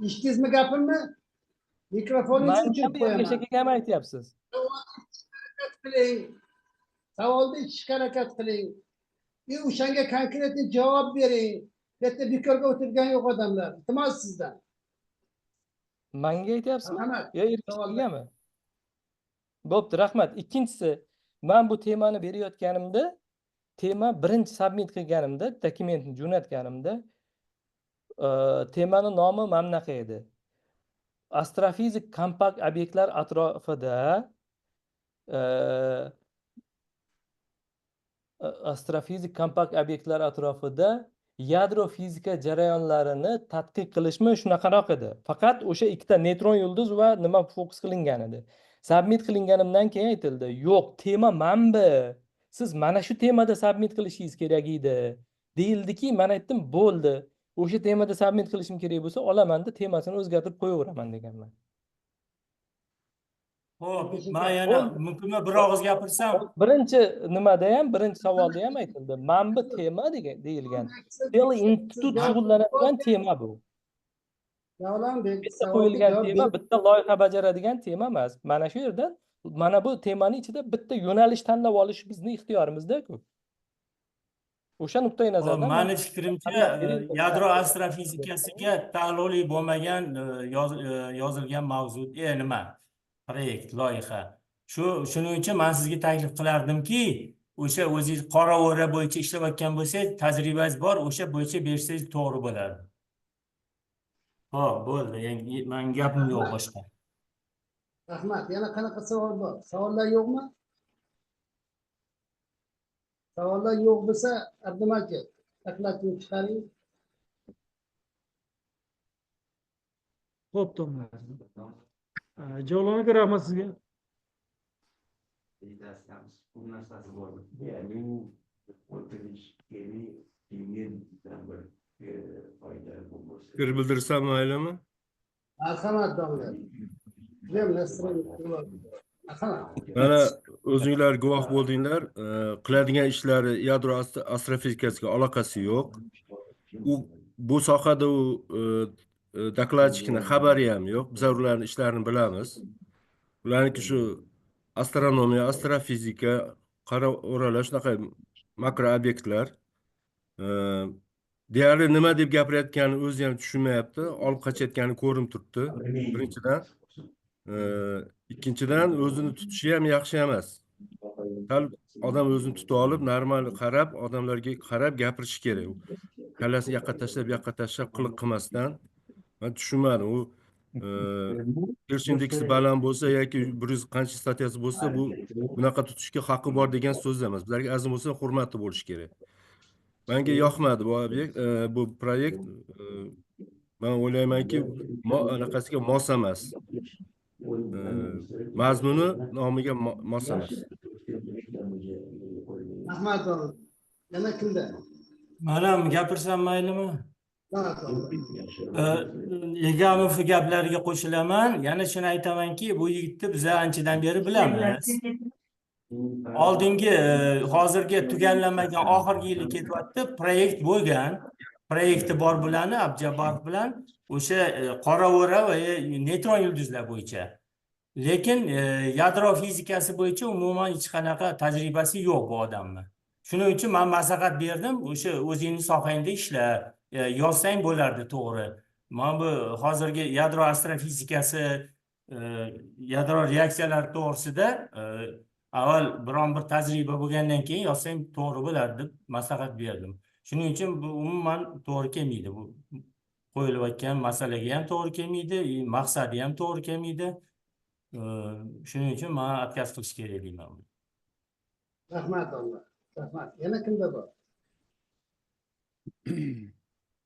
Eshitdingizmi gapimni? Mikrofoningizni o'chirib qo'yaman. Ergash akaga ham aytyapsiz. Savolni eshitishga harakat qiling. O'shanga konkretni javob bering. Bu yerda bekorga o'tirgan yo'q odamlar. Iltimos sizdan. Menga aytyapsizmi? Yo, Ergash akagami? Bo'pti, rahmat. Ikkinchisi, men bu temani berayotganimda, tema birinchi submit qilganimda, dokumentni jo'natganimda, temani nomi mana bunaqa edi. Astrofizik kompakt obyektlar atrofida astrofizik kompakt obyektlar atrofida yadro fizika jarayonlarini tadqiq qilishmi shunaqaroq edi. Faqat o'sha ikkita neutron yulduz va nima fokus qilingan edi. Submit qilinganimdan keyin aytildi, yo'q, tema mana bu. Siz mana shu temada submit qilishingiz kerak edi. Deyildiki, men aytdim, bo'ldi. O'sha temada submit qilishim kerak bo'lsa, olaman-da, temasini o'zgartirib qo'yaveraman deganman. Xo'p, men yana mumkinmi bir og'iz gapirsam? Birinchi nimada ham, birinchi savolda ham aytildi. Mana bu tema deyilgan. Tele institut shug'ullanadigan tema bu. Bitta qo'yilgan tema, bitta loyiha bajaradigan tema emas. Mana shu yerda, mana bu temani ichida bitta yo'nalish tanlab olish bizning ixtiyorimizda-ku. O'sha nuqtai nazardan meni fikrimcha yadro astrofizikasiga taalluqli bo'lmagan yozilgan mavzu, nima? Proyekt, loyiha. Shuning uchun men sizga taklif qilardimki, o'sha o'zingiz qora o'ra bo'yicha ishlayotgan bo'lsangiz, tajribangiz bor, o'sha bo'yicha bersangiz to'g'ri bo'lardi. Xo'p, bo'ldi. Men gapim yo'q boshqa. Rahmat. Yana qanaqa savol bor? Savollar yo'qmi? Savollar yo'q bo'lsa, Abdum aka, taklifni chiqaring. Xo'p, domla. Javoblarga rahmat sizga. Fikr bildirsam maylimi? Marhamat, domla. Mana o'zinglar guvoh bo'ldinglar, qiladigan ishlari yadro astrofizikasiga aloqasi yo'q. Bu sohada u dokladchikni xabari ham yo'q. Biz ularning ishlarini bilamiz. Ularniki shu astronomiya, astrofizika, qora o'ralar, shunaqa makro obyektlar. deyarli nima deb gapirayotganini o'zi ham tushunmayapti. Olib qochayotgani ko'rinib turibdi. Birinchidan. Ikkinchidan o'zini tutishi ham yaxshi emas. Sal odam o'zini tutib olib, normal qarab, odamlarga qarab gapirishi kerak. Kallasini yoqqa tashlab, bu yoqqa tashlab qiliq qilmasdan. Men tushunmadim. U Kirsh indeksi baland bo'lsa yoki 100 qancha statyasi bo'lsa, bu bunaqa tutishga haqqi bor degan so'z emas. Bizlarga azim bo'lsa hurmatli bo'lishi kerak. Menga yoqmadi bu obyekt, bu proyekt. Men o'ylaymanki, anaqasiga mos emas. Mazmuni nomiga mos emas. Rahmat oğlum. Yana kimda? Manam gapirsam maylimi? Rahmat. Egamov gaplariga qo'shilaman. Yana shuni aytamanki, bu yigitni biz anchadan beri bilamiz. Oldingi hozirgi tugallanmagan oxirgi yili ketyapti, proyekt bo'lgan. Proyekti bor bularni Abjabbarov bilan o'sha qorao'ra va neutron yulduzlar bo'yicha. Lekin yadro fizikasi bo'yicha umuman hech qanaqa tajribasi yo'q bu odamni. Shuning uchun men maslahat berdim, o'sha o'zingni sohangda ishla, yozsang bo'lardi, to'g'ri. Men bu hozirgi yadro astrofizikasi, yadro reaksiyalari to'g'risida avval biron bir tajriba bo'lgandan keyin yozsang to'g'ri bo'lardi deb maslahat berdim. Shuning uchun bu umuman to'g'ri kelmaydi. Bu qo'yilayotgan masalaga ham to'g'ri kelmaydi, maqsadi ham to'g'ri kelmaydi. Shuning uchun men отказ qilish kerak deyman. Rahmat Allah. Rahmat. Yana kimda bor?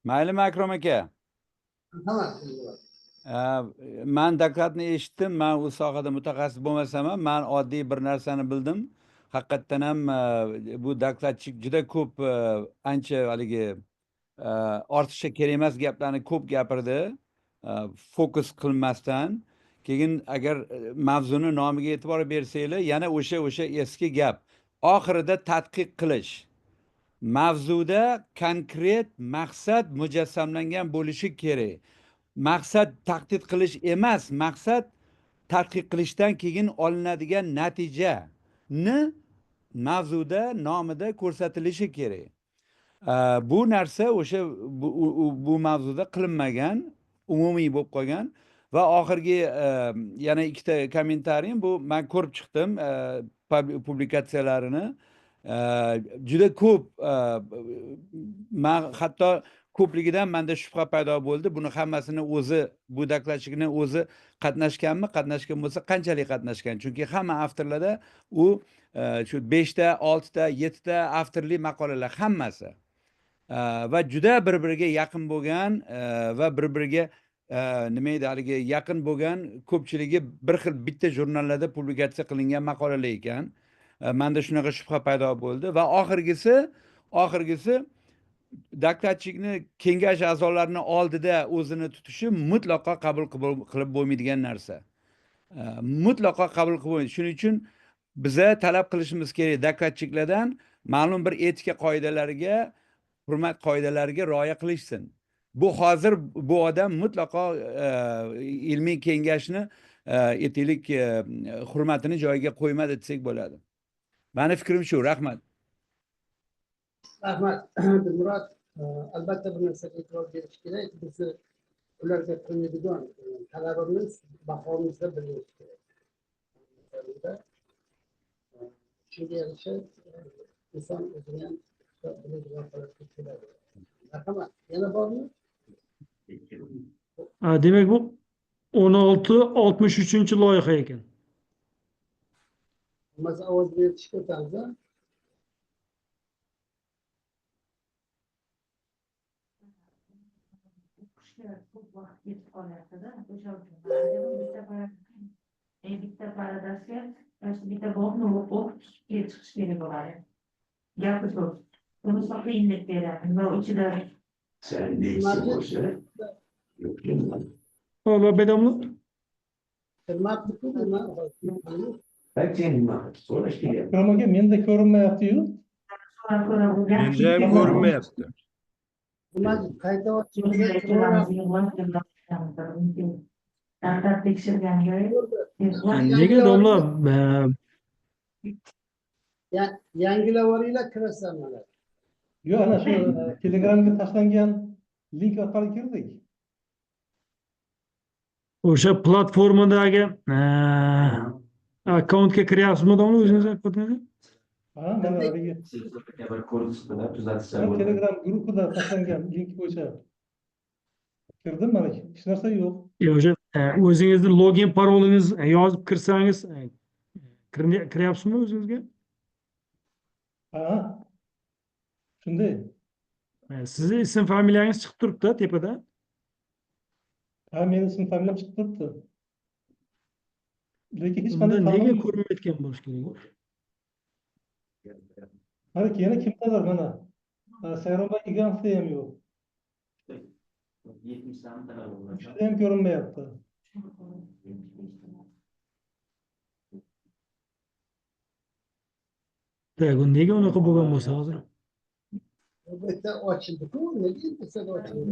Maylimi Akrom aka? Tamam. Men dokladni eshitdim. Men u sohada mutaxassis bo'lmasam ham, men oddiy bir narsani bildim. Haqiqatdan ham bu dokladchi juda ko'p ancha haligi ortiqcha kerak emas gaplarni ko'p gapirdi. Fokus qilmasdan. Keyin agar mavzuni nomiga e'tibor bersanglar, yana o'sha eski gap. Oxirida tadqiq qilish. Mavzuda konkret maqsad mujassamlangan bo'lishi kerak. Maqsad taqdid qilish emas, maqsad tadqiq qilishdan keyin olinadigan natijani mavzuda nomida ko'rsatilishi kerak. Bu narsa o'sha bu mavzuda qilinmagan, umumiy bo'lib qolgan va oxirgi yana ikkita kommentariyim bu men ko'rib chiqdim publikatsiyalarini. Juda ko'p men hatto ko'pligidan menda shubha paydo bo'ldi. Buni hammasini o'zi bu dokladchilikni o'zi qatnashganmi? Qatnashgan bo'lsa qanchalik qatnashgan? Chunki hamma avtorlarda u shu 5 ta, 6 ta, 7 ta avtorli maqolalar hammasi. Va juda bir-biriga yaqin bo'lgan va bir-biriga nima edi haligi yaqin bo'lgan ko'pchiligi bir xil bitta jurnallarda publikatsiya qilingan maqolalar ekan. Menda shunaqa shubha paydo bo'ldi va oxirgisi dokladchilikni kengash a'zolarini oldida o'zini tutishi mutlaqo qabul qilib bo'lmaydigan narsa. Mutlaqo qabul qilib bo'lmaydi. Shuning uchun biza talab qilishimiz kerak dokladchiliklardan ma'lum bir etika qoidalariga, hurmat qoidalariga rioya qilishsin. Bu hozir bu odam mutlaqo ilmiy kengashni etiklik hurmatini joyiga qo'ymadi desak bo'ladi. Meni fikrim shu. Rahmat. Rahmat. Murat, albatta bu narsaga e'tibor berish kerak. Biz ularga qo'yadigan talabimiz bahomizda bilish kerak. Shunga yarasha inson o'zini ham biladigan holatga keladi. Rahmat. Yana bormi? Demak bu 1663-loyiha ekan. Biz ovoz berishga o'tamiz. Ko'p vaqt ketib qolyapti-da, o'sha uchun. Bitta paradasiga bitta bobni o'qib chiqish kerak bo'ladi. Gapi so'z. Buni qiyinlik beradi va ichida Hola, bedamlı. Akromaga menda ko'rinmayapti-yu. Menda ham ko'rinmayapti. Nega domla yangilaveringlar kirasanlar. Yo'q, ana shu Telegramga tashlangan link orqali kirdik. O'sha platformadagi akkauntga kiryapsizmi domla o'zingiz akkauntingizga? Ha, mana haligi Telegram guruhida tashlangan link bo'yicha kirdim, mana hech narsa yo'q. O'sha o'zingizni login parolingiz yozib kirsangiz kiryapsizmi o'zingizga? Ha, shunday. Sizni ism familiyangiz chiqib turibdi tepada. Ha, meni ism familiyam chiqib turibdi. Lekin hech Unda qanday nega tanlov yo'q. ko'rinmayotgan bo'lishi kerak? Mana yana kimdadir mana. Sayronbay Iganovda ham yo'q. Shunda ham ko'rinmayapti. Nega unaqa bo'lgan bo'lsa hozir? Bu yerda ochildi-ku, nega desa ochildi?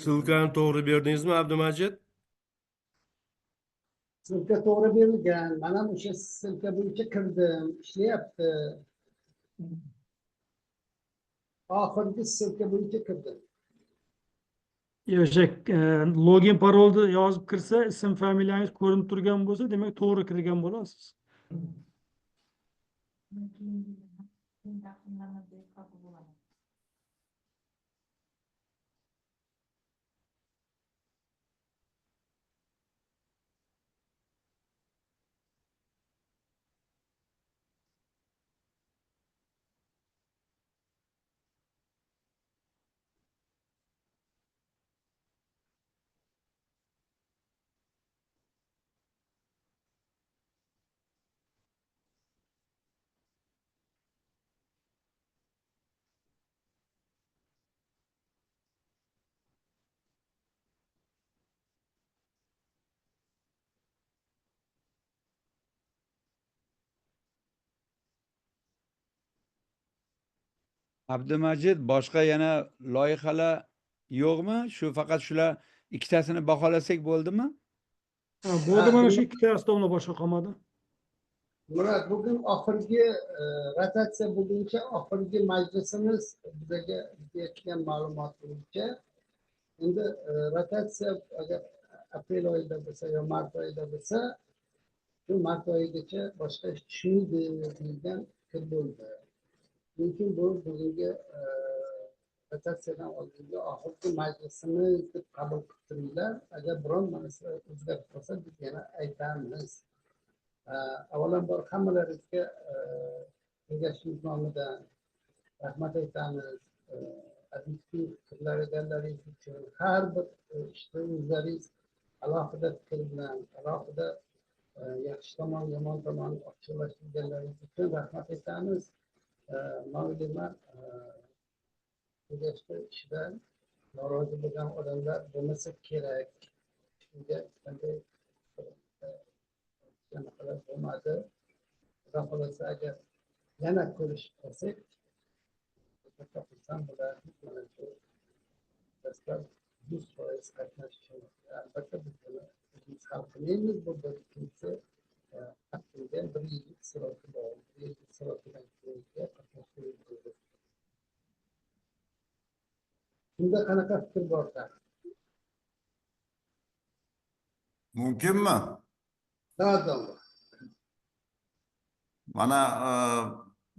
Silkani to'g'ri berdingizmi, Abdumajid? Silka to'g'ri berilgan. Mana o'sha silka bo'yicha kirdim, ishlayapti. Oxirgi silka bo'yicha kirdim. O'sha login parolni yozib kirsa, ism familiyangiz ko'rinib turgan bo'lsa, demak to'g'ri kirgan bo'lasiz. Abdumajid, boshqa yana loyihalar yo'qmi? Shu faqat shular ikkitasini baholasak bo'ldimi? Bo'ldi, mana shu ikkitasi domla boshqa qolmadi. Murat, bugun oxirgi rotatsiya bo'yicha oxirgi majlisimiz bizga aytgan ma'lumot bo'yicha endi rotatsiya agar aprel oyida bo'lsa yo mart oyida bo'lsa, shu mart oyigacha boshqa ish tushmaydi degan fikr bo'ldi. Lekin bu bugungi rotatsiyadan oldingi oxirgi majlisimiz deb qabul qilib turinglar. Agar biron narsa o'zgarib qolsa biz yana aytamiz. Avvalambor hammalaringizga kengashingiz nomidan rahmat aytamiz. Aziz fikrlar egallaringiz uchun har bir ishda o'zlaringiz alohida fikr bilan, alohida yaxshi tomon, yomon tomon ochiqlashtirganlaringiz uchun rahmat aytamiz. Ma'lumot kengashda ishidan norozi bo'lgan odamlar bo'lmasa kerak. Shunga qanday qanaqa bo'lmadi. Xudo xolasa agar yana ko'rishib qolsak, xursand bo'lardik. Mana shu dastlab 100% qatnashishimiz. Albatta biz buni o'zimiz hal qilmaymiz. Bu birinchisi aqlga bir yillik siroti bor. Bir yillik sirotidan keyin qatnashimiz bo'ldi. Bunda qanaqa fikr bor? Mumkinmi?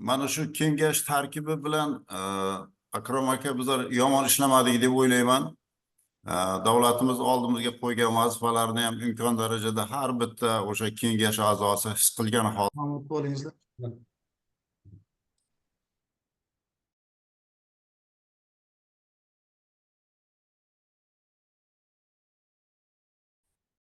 Mana shu kengash tarkibi bilan Akrom aka bizlar yomon ishlamadik deb o'ylayman. Davlatimiz oldimizga qo'ygan vazifalarni ham imkon darajada har bitta o'sha kengash a'zosi his qilgan holda.